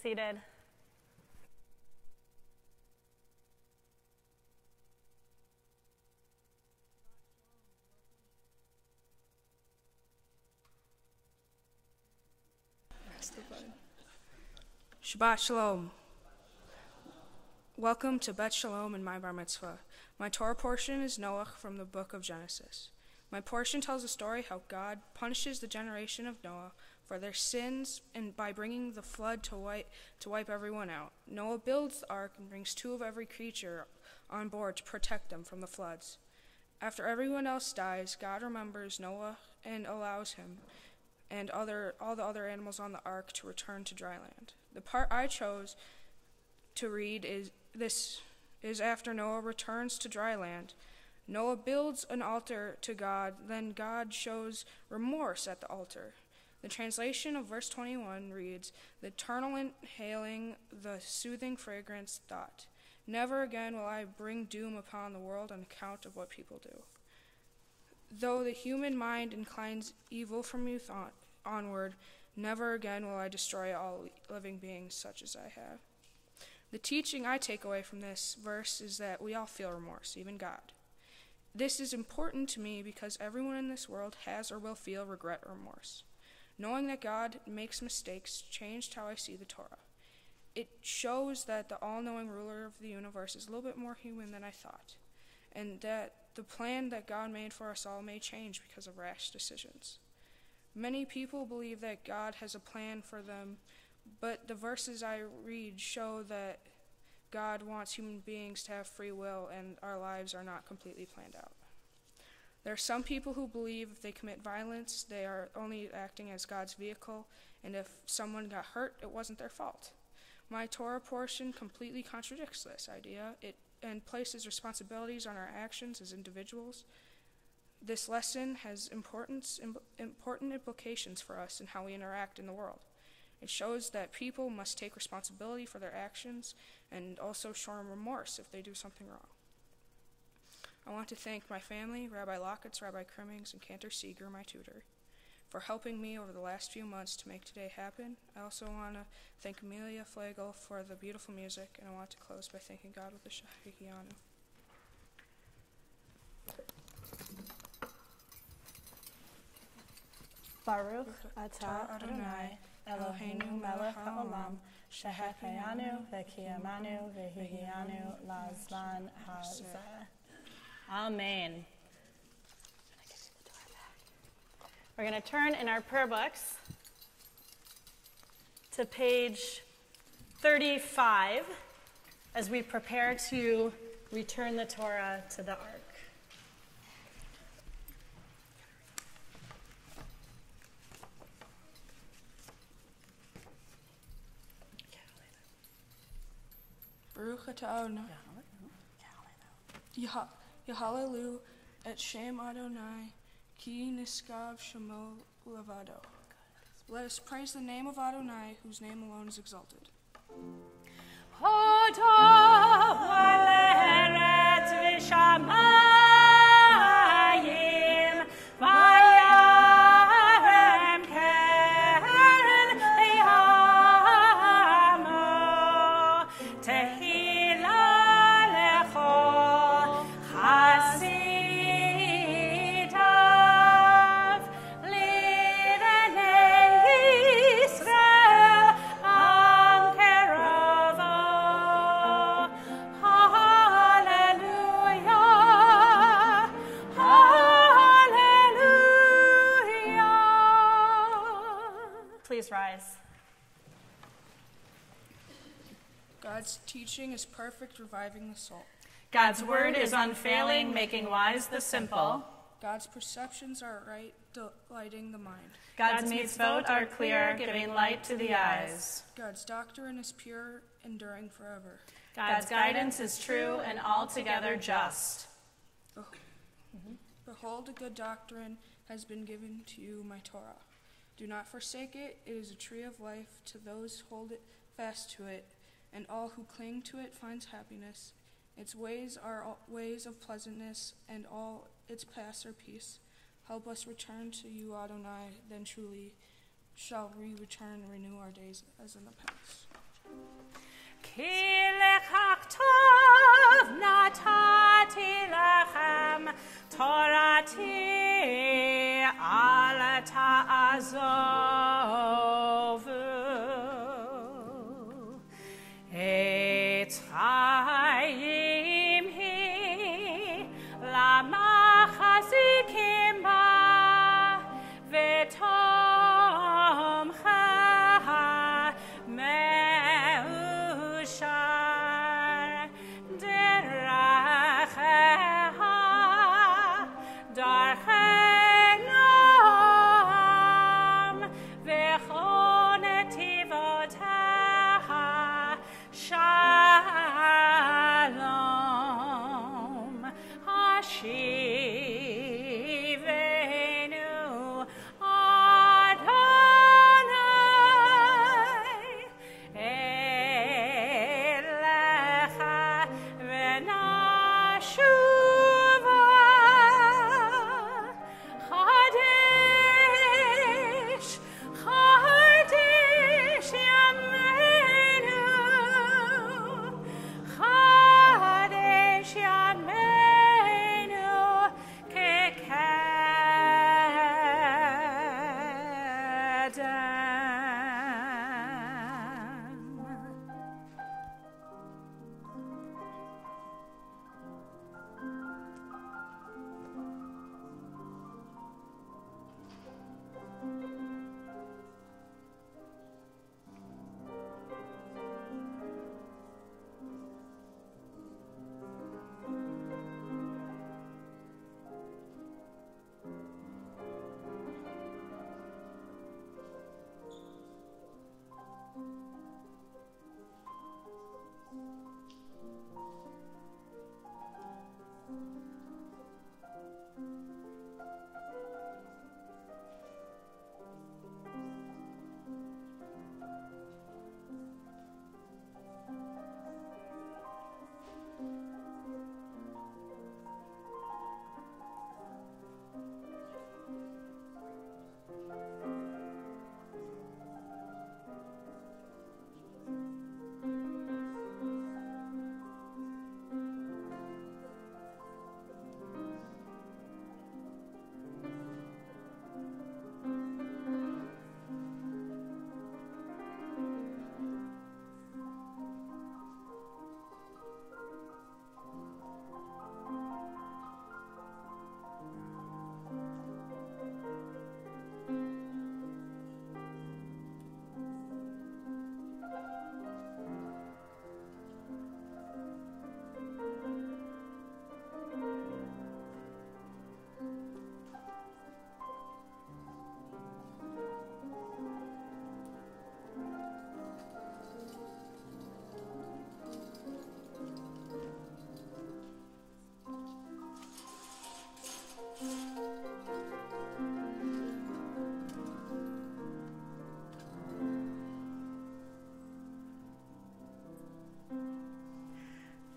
Seated. Shabbat Shalom. Welcome to Bet Shalom and my Bar Mitzvah. My Torah portion is Noach from the book of Genesis. My portion tells a story how God punishes the generation of Noah for their sins and by bringing the flood to wipe everyone out. Noah builds the ark and brings 2 of every creature on board to protect them from the floods. After everyone else dies, God remembers Noah and allows him and all the other animals on the ark to return to dry land. The part I chose to read is after Noah returns to dry land. Noah builds an altar to God, then God shows remorse at the altar. The translation of verse 21 reads, "The eternal inhaling the soothing fragrance thought, never again will I bring doom upon the world on account of what people do. Though the human mind inclines evil from youth onward, never again will I destroy all living beings such as I have." The teaching I take away from this verse is that we all feel remorse, even God. This is important to me because everyone in this world has or will feel regret or remorse. Knowing that God makes mistakes changed how I see the Torah. It shows that the all-knowing ruler of the universe is a little bit more human than I thought, and that the plan that God made for us all may change because of rash decisions. Many people believe that God has a plan for them, but the verses I read show that God wants human beings to have free will and our lives are not completely planned out. There are some people who believe if they commit violence, they are only acting as God's vehicle, and if someone got hurt, it wasn't their fault. My Torah portion completely contradicts this idea and places responsibilities on our actions as individuals. This lesson has important implications for us in how we interact in the world. It shows that people must take responsibility for their actions and also show remorse if they do something wrong. I want to thank my family, Rabbi Lockitz, Rabbi Crimmings, and Cantor Seeger, my tutor, for helping me over the last few months to make today happen. I also want to thank Amelia Flagel for the beautiful music, and I want to close by thanking God with the Shehecheyanu. Baruch atah Adonai Eloheinu melech haolam shehecheyanu v'kiyamanu v'higiyanu lazman hazeh. Amen. We're going to turn in our prayer books to page 35 as we prepare to return the Torah to the ark. Baruch atah Adonai Yahalelu et Shem Adonai ki niskav shemo levado. Let us praise the name of Adonai, whose name alone is exalted. Hodo valeret vishamayim vayarem keren eyamo tehila lecho chasidav lirenei Yisrael am kerovo. Hallelujah, hallelujah. Please rise. God's teaching is perfect, reviving the soul. God's word is unfailing, making wise the simple. God's perceptions are right, delighting the mind. God's mitzvot are clear, giving light to the eyes. God's doctrine is pure, enduring forever. God's guidance is true and altogether just. Behold, a good doctrine has been given to you, my Torah. Do not forsake it. It is a tree of life to those who hold it fast to it, and all who cling to it finds happiness. Its ways are ways of pleasantness, and all its paths are peace. Help us return to you, Adonai, then truly shall we return and renew our days as in the past. כי לכך טוב נתתי לכם תורתי אל תעזובו. עץ חיים היא למחזיקים בה ותומכה מאושר דרכיה דרכי נועם וכל נתיבותיה שלום. השיבנו אדוני אליך ונשובה. חדש חדש ימינו, חדש ימינו כקדם.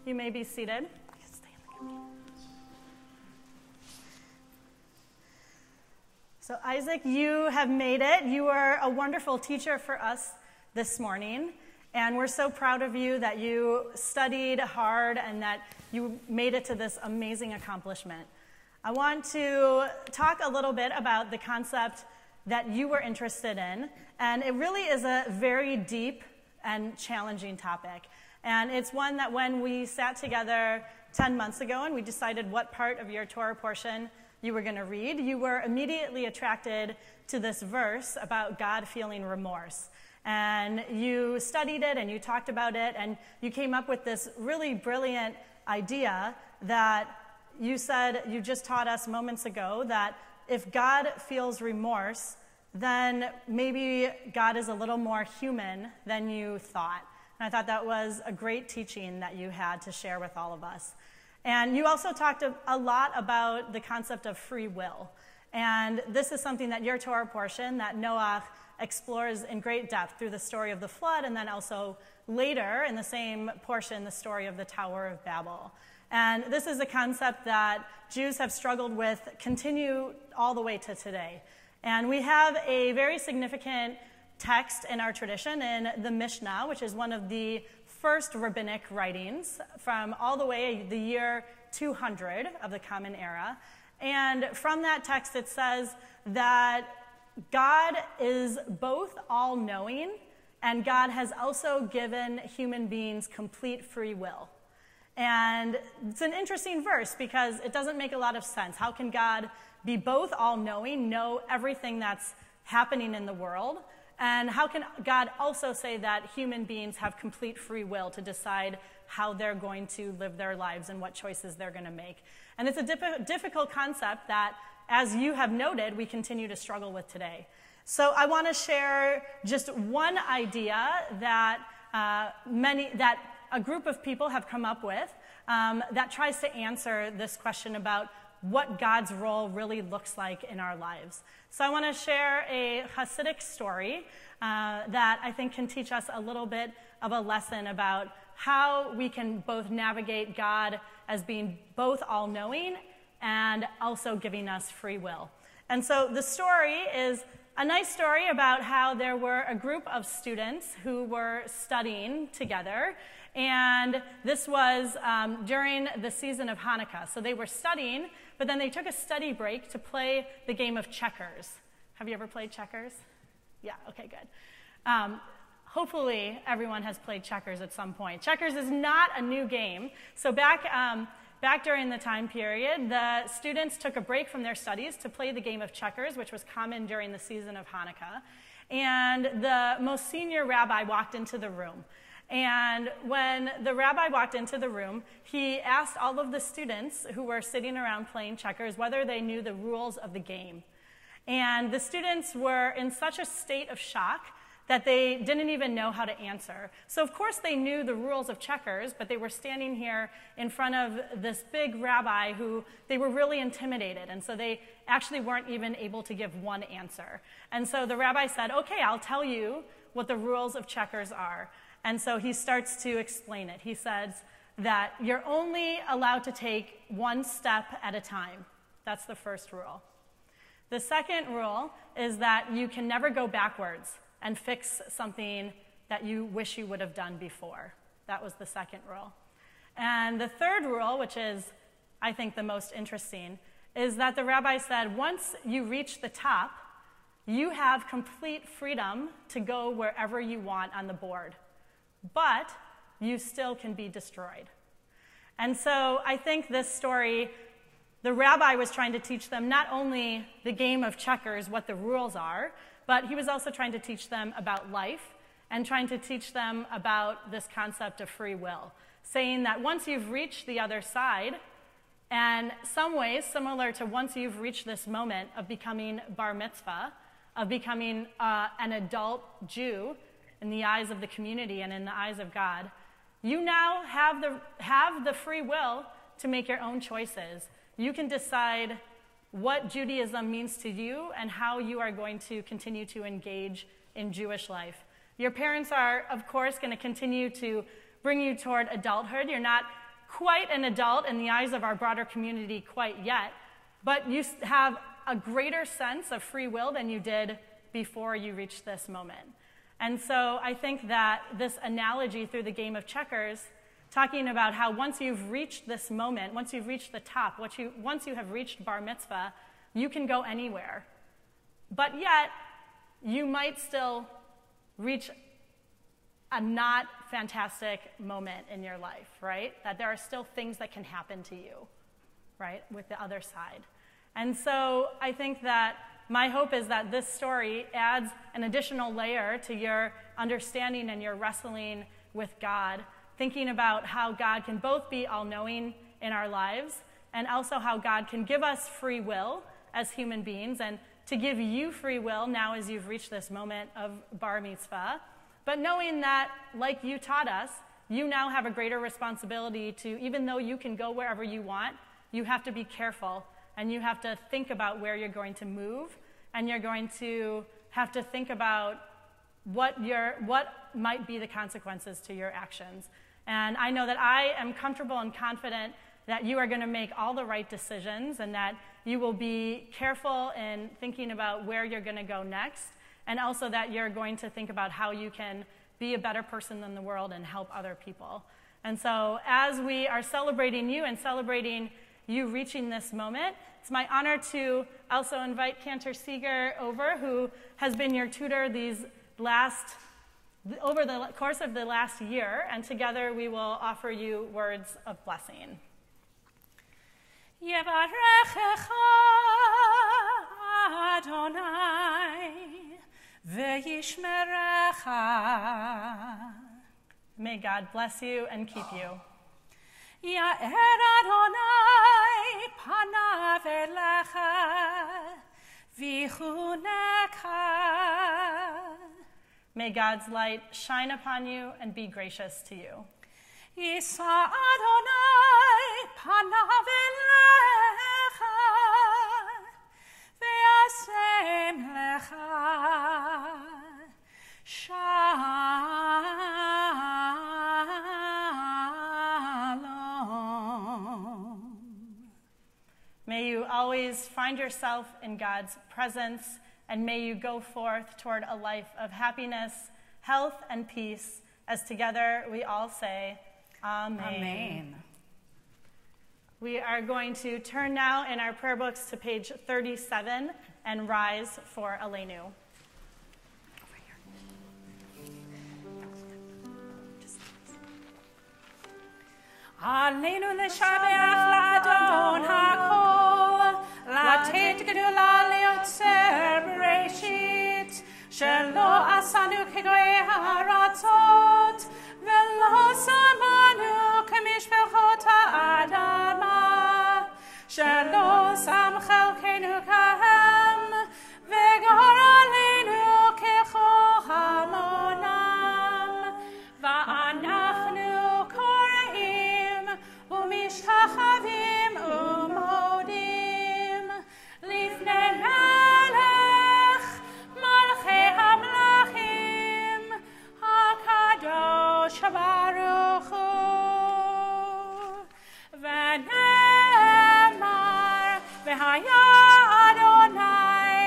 You may be seated. So Isaac, you have made it. You are a wonderful teacher for us this morning, and we're so proud of you that you studied hard and that you made it to this amazing accomplishment. I want to talk a little bit about the concept that you were interested in, and it really is a very deep and challenging topic. And it's one that when we sat together 10 months ago and we decided what part of your Torah portion you were going to read, you were immediately attracted to this verse about God feeling remorse. And you studied it and you talked about it and you came up with this really brilliant idea that you said, you just taught us moments ago, that if God feels remorse, then maybe God is a little more human than you thought. And I thought that was a great teaching that you had to share with all of us. And you also talked a lot about the concept of free will. And this is something that your Torah portion, that Noach explores in great depth through the story of the flood, and then also later in the same portion, the story of the Tower of Babel. And this is a concept that Jews have struggled with, continue all the way to today. And we have a very significant text in our tradition in the Mishnah, which is one of the first rabbinic writings from all the way the year 200 of the Common Era. And from that text, it says that God is both all-knowing, and God has also given human beings complete free will. And it's an interesting verse because it doesn't make a lot of sense. How can God be both all-knowing, know everything that's happening in the world, and how can God also say that human beings have complete free will to decide how they're going to live their lives and what choices they're going to make? And it's a difficult concept that, as you have noted, we continue to struggle with today. So I want to share just one idea that that a group of people have come up with that tries to answer this question about what God's role really looks like in our lives. So I want to share a Hasidic story that I think can teach us a little bit of a lesson about how we can both navigate God as being both all-knowing and also giving us free will. And so the story is a nice story about how there were a group of students who were studying together, and this was during the season of Hanukkah. So they were studying, but then they took a study break to play the game of checkers. Have you ever played checkers? Yeah, okay, good. Hopefully everyone has played checkers at some point. Checkers is not a new game. So back during the time period, the students took a break from their studies to play the game of checkers, which was common during the season of Hanukkah. And the most senior rabbi walked into the room. And when the rabbi walked into the room, he asked all of the students who were sitting around playing checkers whether they knew the rules of the game. And the students were in such a state of shock that they didn't even know how to answer. So of course they knew the rules of checkers, but they were standing here in front of this big rabbi who they were really intimidated, and so they actually weren't even able to give one answer. And so the rabbi said, okay, I'll tell you what the rules of checkers are. And so he starts to explain it. He says that you're only allowed to take one step at a time. That's the first rule. The second rule is that you can never go backwards and fix something that you wish you would have done before. That was the second rule. And the third rule, which is, I think, the most interesting, is that the rabbi said, once you reach the top, you have complete freedom to go wherever you want on the board, but you still can be destroyed. And so I think this story, the rabbi was trying to teach them not only the game of checkers, what the rules are, but he was also trying to teach them about life and trying to teach them about this concept of free will, saying that once you've reached the other side, and some ways similar to once you've reached this moment of becoming bar mitzvah, of becoming an adult Jew in the eyes of the community and in the eyes of God, you now have the free will to make your own choices. You can decide what Judaism means to you and how you are going to continue to engage in Jewish life. Your parents are, of course, going to continue to bring you toward adulthood. You're not quite an adult in the eyes of our broader community quite yet, but you have a greater sense of free will than you did before you reached this moment. And so I think that this analogy through the game of checkers, talking about how once you've reached this moment, once you've reached the top, once you have reached bar mitzvah, you can go anywhere. But yet, you might still reach a not fantastic moment in your life, right? That there are still things that can happen to you, right, with the other side. And so I think that my hope is that this story adds an additional layer to your understanding and your wrestling with God, thinking about how God can both be all-knowing in our lives and also how God can give us free will as human beings, and to give you free will now as you've reached this moment of bar mitzvah, but knowing that, like you taught us, you now have a greater responsibility to, even though you can go wherever you want, you have to be careful, and you have to think about where you're going to move, and you're going to have to think about what might be the consequences to your actions. And I know that I am comfortable and confident that you are going to make all the right decisions and that you will be careful in thinking about where you're going to go next and also that you're going to think about how you can be a better person in the world and help other people. And so as we are celebrating you and celebrating you reaching this moment, it's my honor to also invite Cantor Seeger over, who has been your tutor over the course of the last year, and together we will offer you words of blessing. Yevarechecha Adonai v'yishmerecha. May God bless you and keep you. Ya'er Adonai panav elecha v'chunecha. May God's light shine upon you and be gracious to you. Yisa Adonai panav elecha ve'asem lecha shalom. May you always find yourself in God's presence, and may you go forth toward a life of happiness, health, and peace, as together we all say, Amen. Amen. We are going to turn now in our prayer books to page 37 and rise for Aleinu. Aleinu l'shabeach l'adon hakol, latet gedula leotzer bereshit, shelo asanu kegoy haratzot, velo samanu kemishpechot ha'adama, shelo sam chelkenu kahem, vegor aleinu kechol hamonam, va'anachnu Mishtachavim umodim lifnei melech malchei hamlachim hakadosh baruch hu v'nemar v'haya Adonai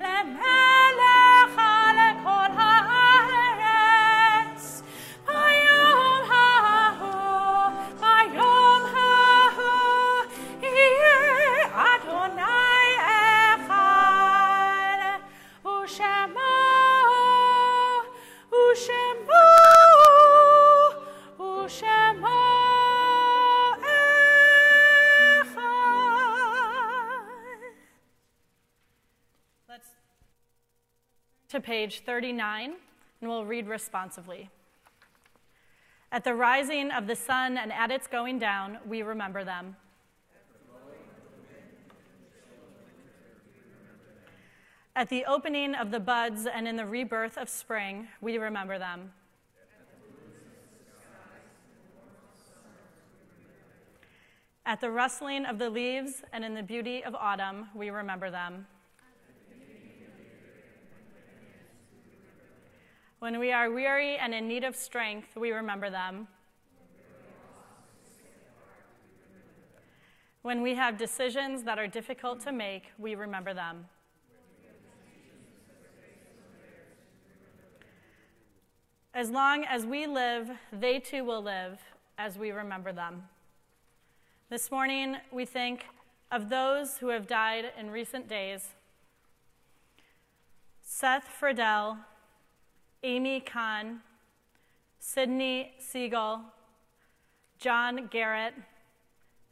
lemelech lekol haaretz hayom hahu hayom Adonai echad, u'shemo echad. Let's to page 39, and we'll read responsively. At the rising of the sun and at its going down, we remember them. At the opening of the buds and in the rebirth of spring, we remember them. At the rustling of the leaves and in the beauty of autumn, we remember them. When we are weary and in need of strength, we remember them. When we have decisions that are difficult to make, we remember them. As long as we live, they too will live as we remember them. This morning, we think of those who have died in recent days. Seth Friedel, Amy Kahn, Sydney Siegel, John Garrett,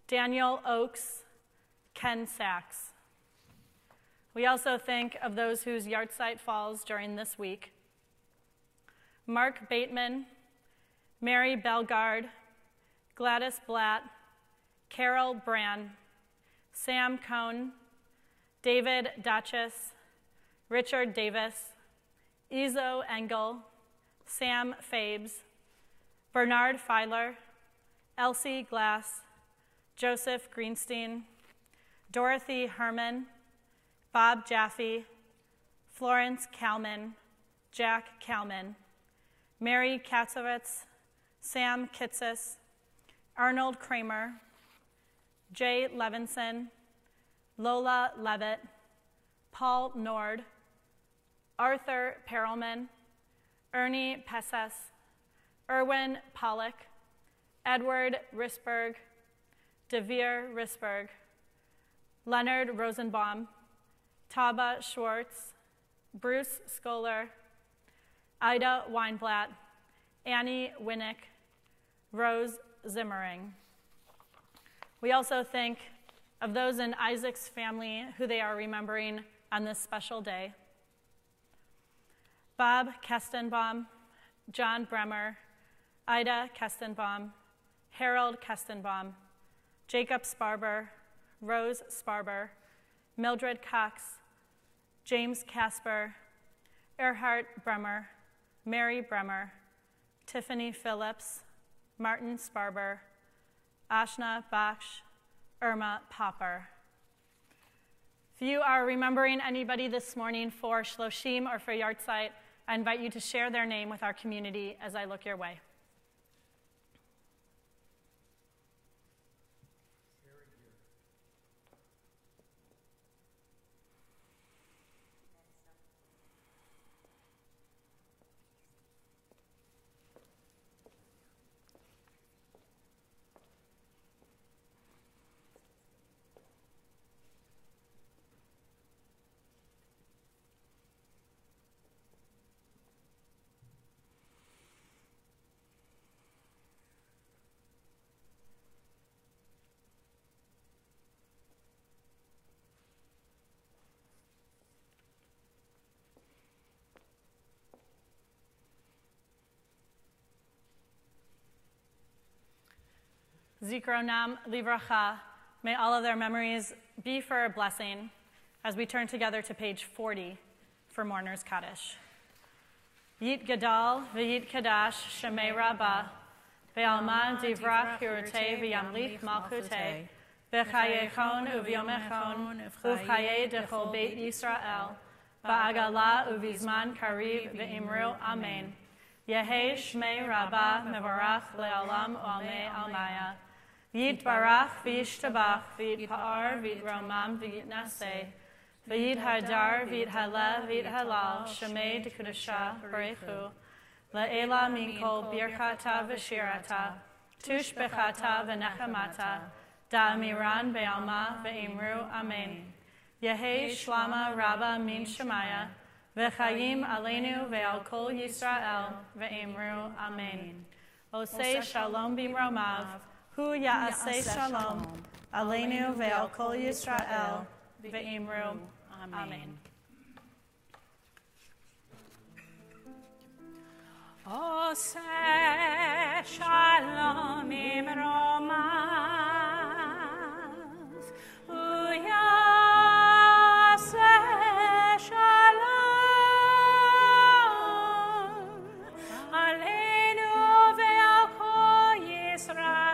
Daniel Oakes, Ken Sachs. We also think of those whose yahrzeit falls during this week. Mark Bateman, Mary Belgard, Gladys Blatt, Carol Brand, Sam Cohn, David Dachis, Richard Davis, Izo Engel, Sam Fabes, Bernard Filer, Elsie Glass, Joseph Greenstein, Dorothy Herman, Bob Jaffe, Florence Kalman, Jack Kalman, Mary Katzowitz, Sam Kitsis, Arnold Kramer, Jay Levinson, Lola Levitt, Paul Nord, Arthur Perelman, Ernie Pesses, Erwin Pollock, Edward Risberg, Devere Risberg, Leonard Rosenbaum, Taba Schwartz, Bruce Scholar, Ida Weinblatt, Annie Winnick, Rose Zimmering. We also think of those in Isaac's family who they are remembering on this special day. Bob Kestenbaum, John Bremer, Ida Kestenbaum, Harold Kestenbaum, Jacob Sparber, Rose Sparber, Mildred Cox, James Casper, Erhard Bremer, Mary Bremer, Tiffany Phillips, Martin Sparber, Ashna Baksh, Irma Popper. If you are remembering anybody this morning for Shloshim or for Yahrzeit, I invite you to share their name with our community as I look your way. Zikronam Livracha, may all of their memories be for a blessing as we turn together to page 40 for Mourner's Kaddish. Yit Gadal v'yit Kadash Shemei Rabbah ve'alma divrach hirutei v'yamlich malchutei v'chayechon uvyomechon uv'chayei dechol beit Yisrael ba'agala uvizman kariv ve'imru amen. Yehei Shmei Rabbah mevarach le'olam u'amei almaya. Yit barach v'yishtabach v'yit pa'ar v'yit romam v'yit naseh v'yit hadar v'yit haleh v'yit halal shemei dekudasha barechu le'ela minkol birchata v'shirata tushbechata v'nechamata da'amiran be'alma ve'imru amen. Yehei shlama rabba min shemaya v'chayim aleinu ve'al kol Yisrael ve'imru amen. Osei shalom b'mromav hu ya'aseh shalom aleinu ve'al kol Yisrael ve'imru amen. Oseh shalom b'mromav hu ya'aseh shalom aleinu ve'al kol Yisrael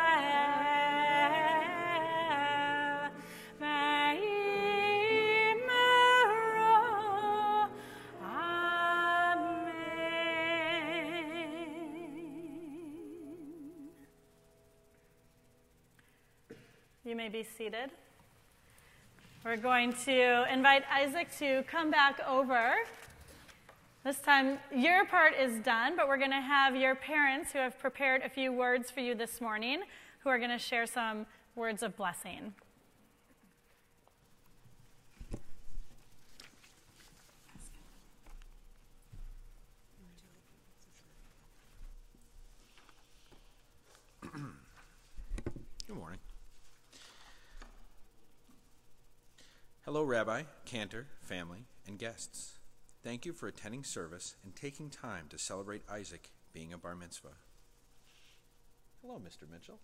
You may be seated. We're going to invite Isaac to come back over. This time, your part is done, but we're going to have your parents who have prepared a few words for you this morning, who are going to share some words of blessing. Good morning. Hello, Rabbi, Cantor, family, and guests. Thank you for attending service and taking time to celebrate Isaac being a bar mitzvah. Hello, Mr. Mitchell.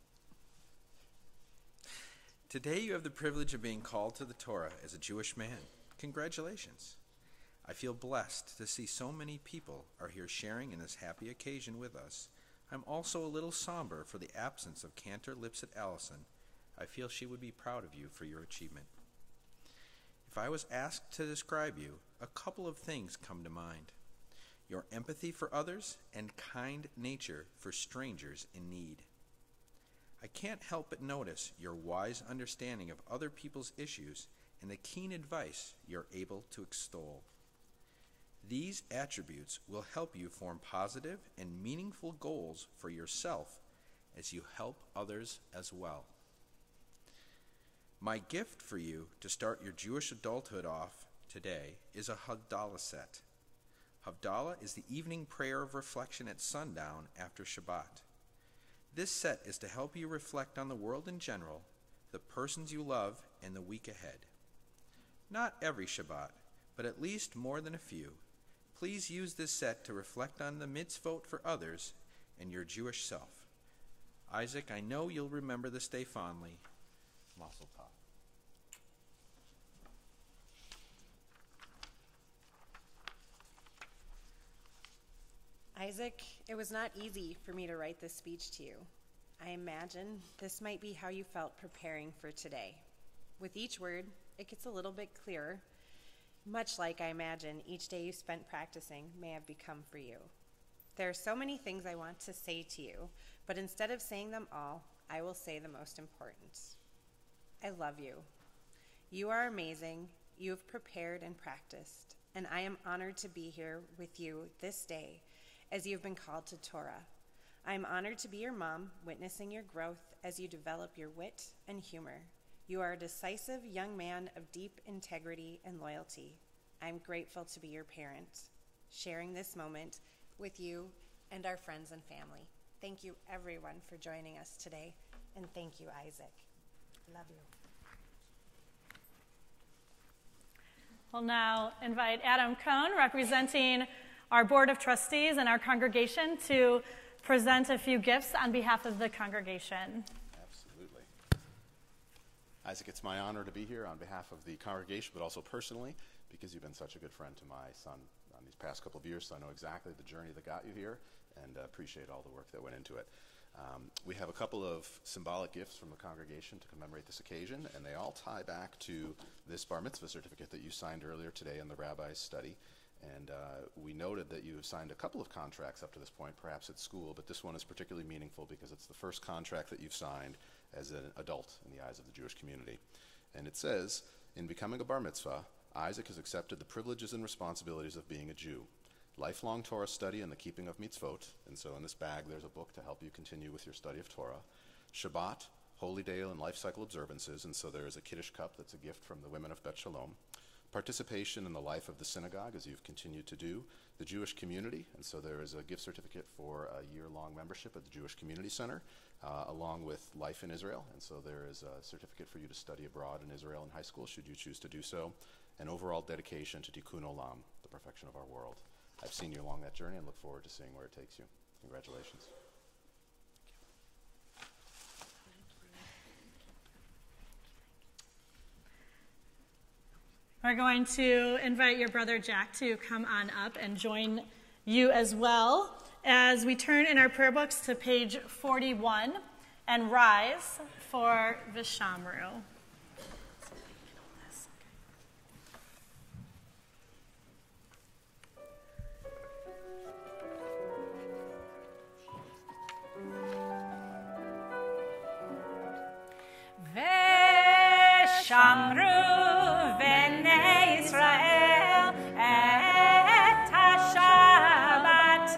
Today you have the privilege of being called to the Torah as a Jewish man. Congratulations. I feel blessed to see so many people are here sharing in this happy occasion with us. I'm also a little somber for the absence of Cantor Lipset Allison. I feel she would be proud of you for your achievement. If I was asked to describe you, a couple of things come to mind. Your empathy for others and kind nature for strangers in need. I can't help but notice your wise understanding of other people's issues and the keen advice you're able to extol. These attributes will help you form positive and meaningful goals for yourself as you help others as well. My gift for you to start your Jewish adulthood off today is a Havdalah set. Havdalah is the evening prayer of reflection at sundown after Shabbat. This set is to help you reflect on the world in general, the persons you love, and the week ahead. Not every Shabbat, but at least more than a few. Please use this set to reflect on the mitzvot for others and your Jewish self. Isaac, I know you'll remember this day fondly. Mazel tov. Isaac, it was not easy for me to write this speech to you. I imagine this might be how you felt preparing for today. With each word, it gets a little bit clearer, much like I imagine each day you spent practicing may have become for you. There are so many things I want to say to you, but instead of saying them all, I will say the most important. I love you. You are amazing. You have prepared and practiced, and I am honored to be here with you this day as you have been called to Torah. I am honored to be your mom, witnessing your growth as you develop your wit and humor. You are a decisive young man of deep integrity and loyalty. I am grateful to be your parent, sharing this moment with you and our friends and family. Thank you, everyone, for joining us today, and thank you, Isaac. Love you. We'll now invite Adam Cohn, representing our Board of Trustees and our congregation, to present a few gifts on behalf of the congregation. Absolutely. Isaac, it's my honor to be here on behalf of the congregation, but also personally, because you've been such a good friend to my son on these past couple of years, so I know exactly the journey that got you here, and appreciate all the work that went into it. We have a couple of symbolic gifts from the congregation to commemorate this occasion, and they all tie back to this bar mitzvah certificate that you signed earlier today in the rabbi's study. And we noted that you have signed a couple of contracts up to this point, perhaps at school, but this one is particularly meaningful because it's the first contract that you've signed as an adult in the eyes of the Jewish community. And it says, in becoming a bar mitzvah, Isaac has accepted the privileges and responsibilities of being a Jew. Lifelong Torah study and the keeping of mitzvot, and so in this bag there's a book to help you continue with your study of Torah. Shabbat, holy day and life cycle observances, and so there is a Kiddush cup that's a gift from the women of Bet Shalom. Participation in the life of the synagogue, as you've continued to do, the Jewish community, and so there is a gift certificate for a year-long membership at the Jewish Community Center, along with life in Israel, and so there is a certificate for you to study abroad in Israel in high school, should you choose to do so, and overall dedication to Tikkun Olam, the perfection of our world. I've seen you along that journey and look forward to seeing where it takes you. Congratulations. We're going to invite your brother Jack to come on up and join you as well as we turn in our prayer books to page 41 and rise for Vishamru. Veshamru v'nei Yisrael et HaShabbat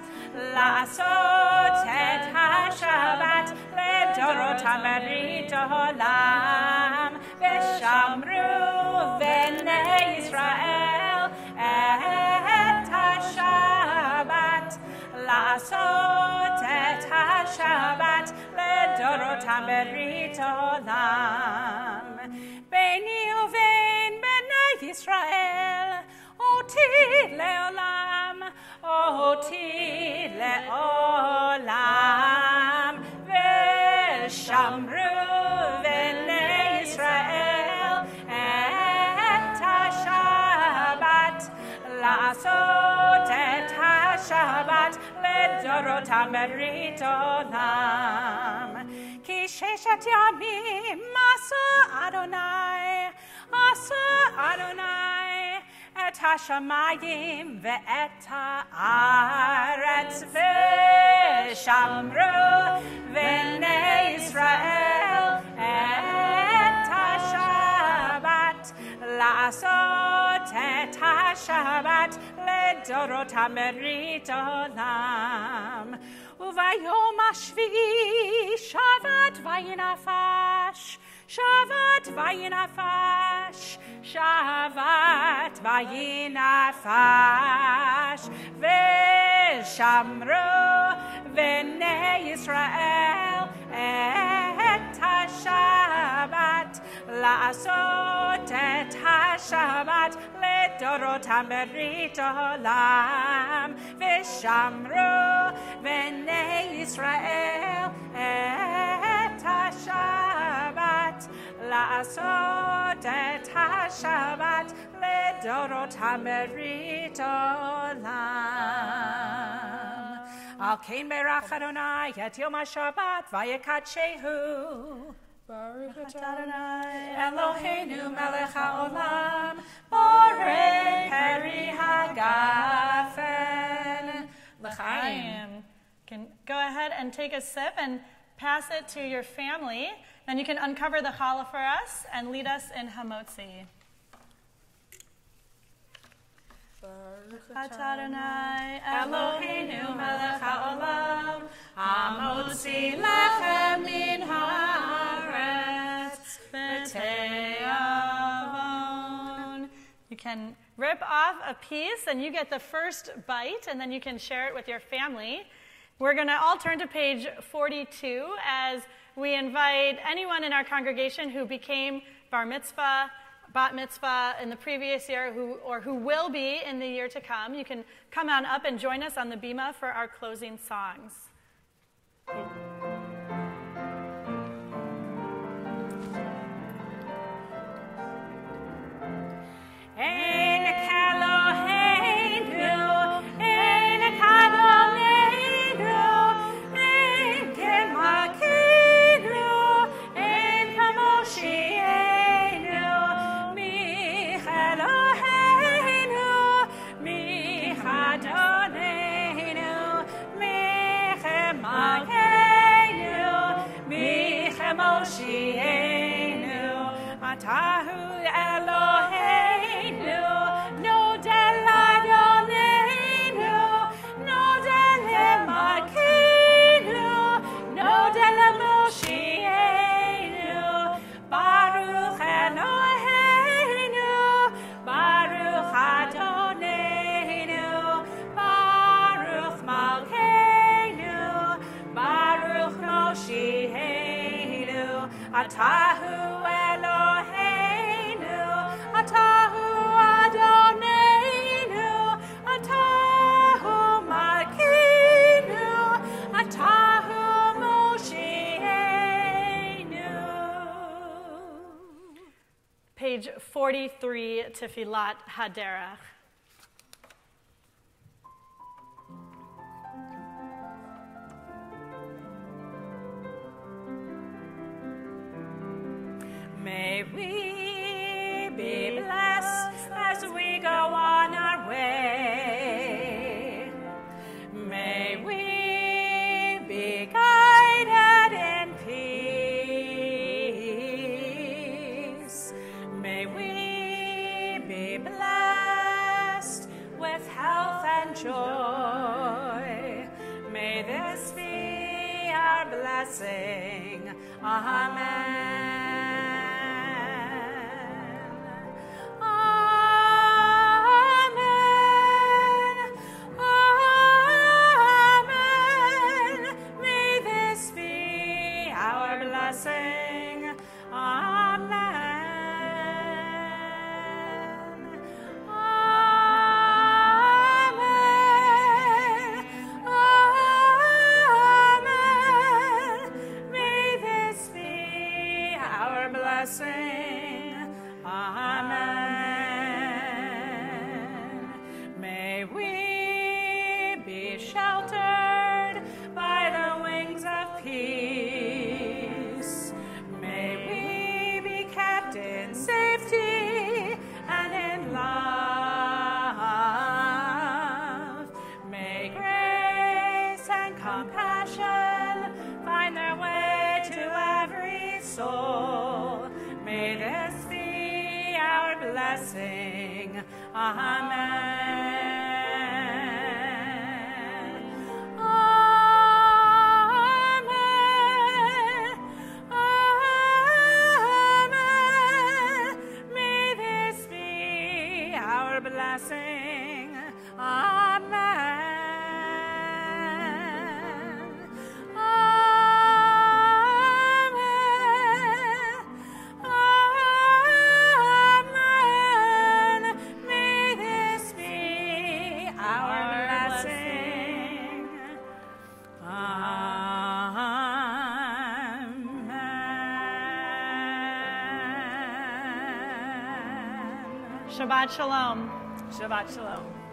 la'asot et HaShabbat ledorotam berit olam. Veshamru v'nei Yisrael et HaShabbat la'asot et HaShabbat ledorotam berit olam. Beini uvein b'nei Yisrael, oti leolam, oti leolam. Veshamru v'nei Yisrael et HaShabbat la'asot et HaShabbat ledorotam berit olam. Ki sheshet yamim Asa Adonai et hashamayim ve'et ha'aretz veshamru v'nei Yisrael et hashabat la'asot et hashabat לדורות המרית עולם. וביום השביעי שבת וינפש, שבת וינפש, שבת וינפש, ושמרו בני ישראל את השבת, לעשות את השבת לדורות המרית עולם. ושמרו בני ישראל את השבת, לעשות את השבת לדורות המרית עולם. על כן ברך אדוני את יום השבת ויקדשהו. Baruch Adonai Eloheinu melech haolam, borei peri hagafen. L'chaim. You can go ahead and take a sip and pass it to your family. Then you can uncover the challah for us and lead us in Hamotzi. Baruch Adonai Eloheinu melech haolam, hamotzi lechem min haaretz B'te'avon. You can rip off a piece and you get the first bite and then you can share it with your family. We're going to all turn to page 42 as we invite anyone in our congregation who became bar mitzvah, bat mitzvah in the previous year who will be in the year to come. You can come on up and join us on the bima for our closing songs. Ein Eloheinu, ein Eloheinu, ein Kemakinu, ein Kamoshienu, mich Eloheinu, mich Adonenu, mich Kemakinu, mich Moshienu, Atahu Eloheinu, no deladonenu, no delemakinu, no delamoshienu, Baruch Eloheinu, Baruch Adonenu, Baruch Malkeinu, Baruch Moshienu, Atahu Eloheinu, Atahu Adonenu, Atahu Malkeinu, Atahu Moshienu. Page 43, Tefillat Haderach. May we be blessed as we go on our way. May we be guided in peace. May we be blessed with health and joy. May this be our blessing. Amen. Amen. blessing. Amen. Amen. Amen. May this be our blessing. Shabbat Shalom. Shabbat Shalom.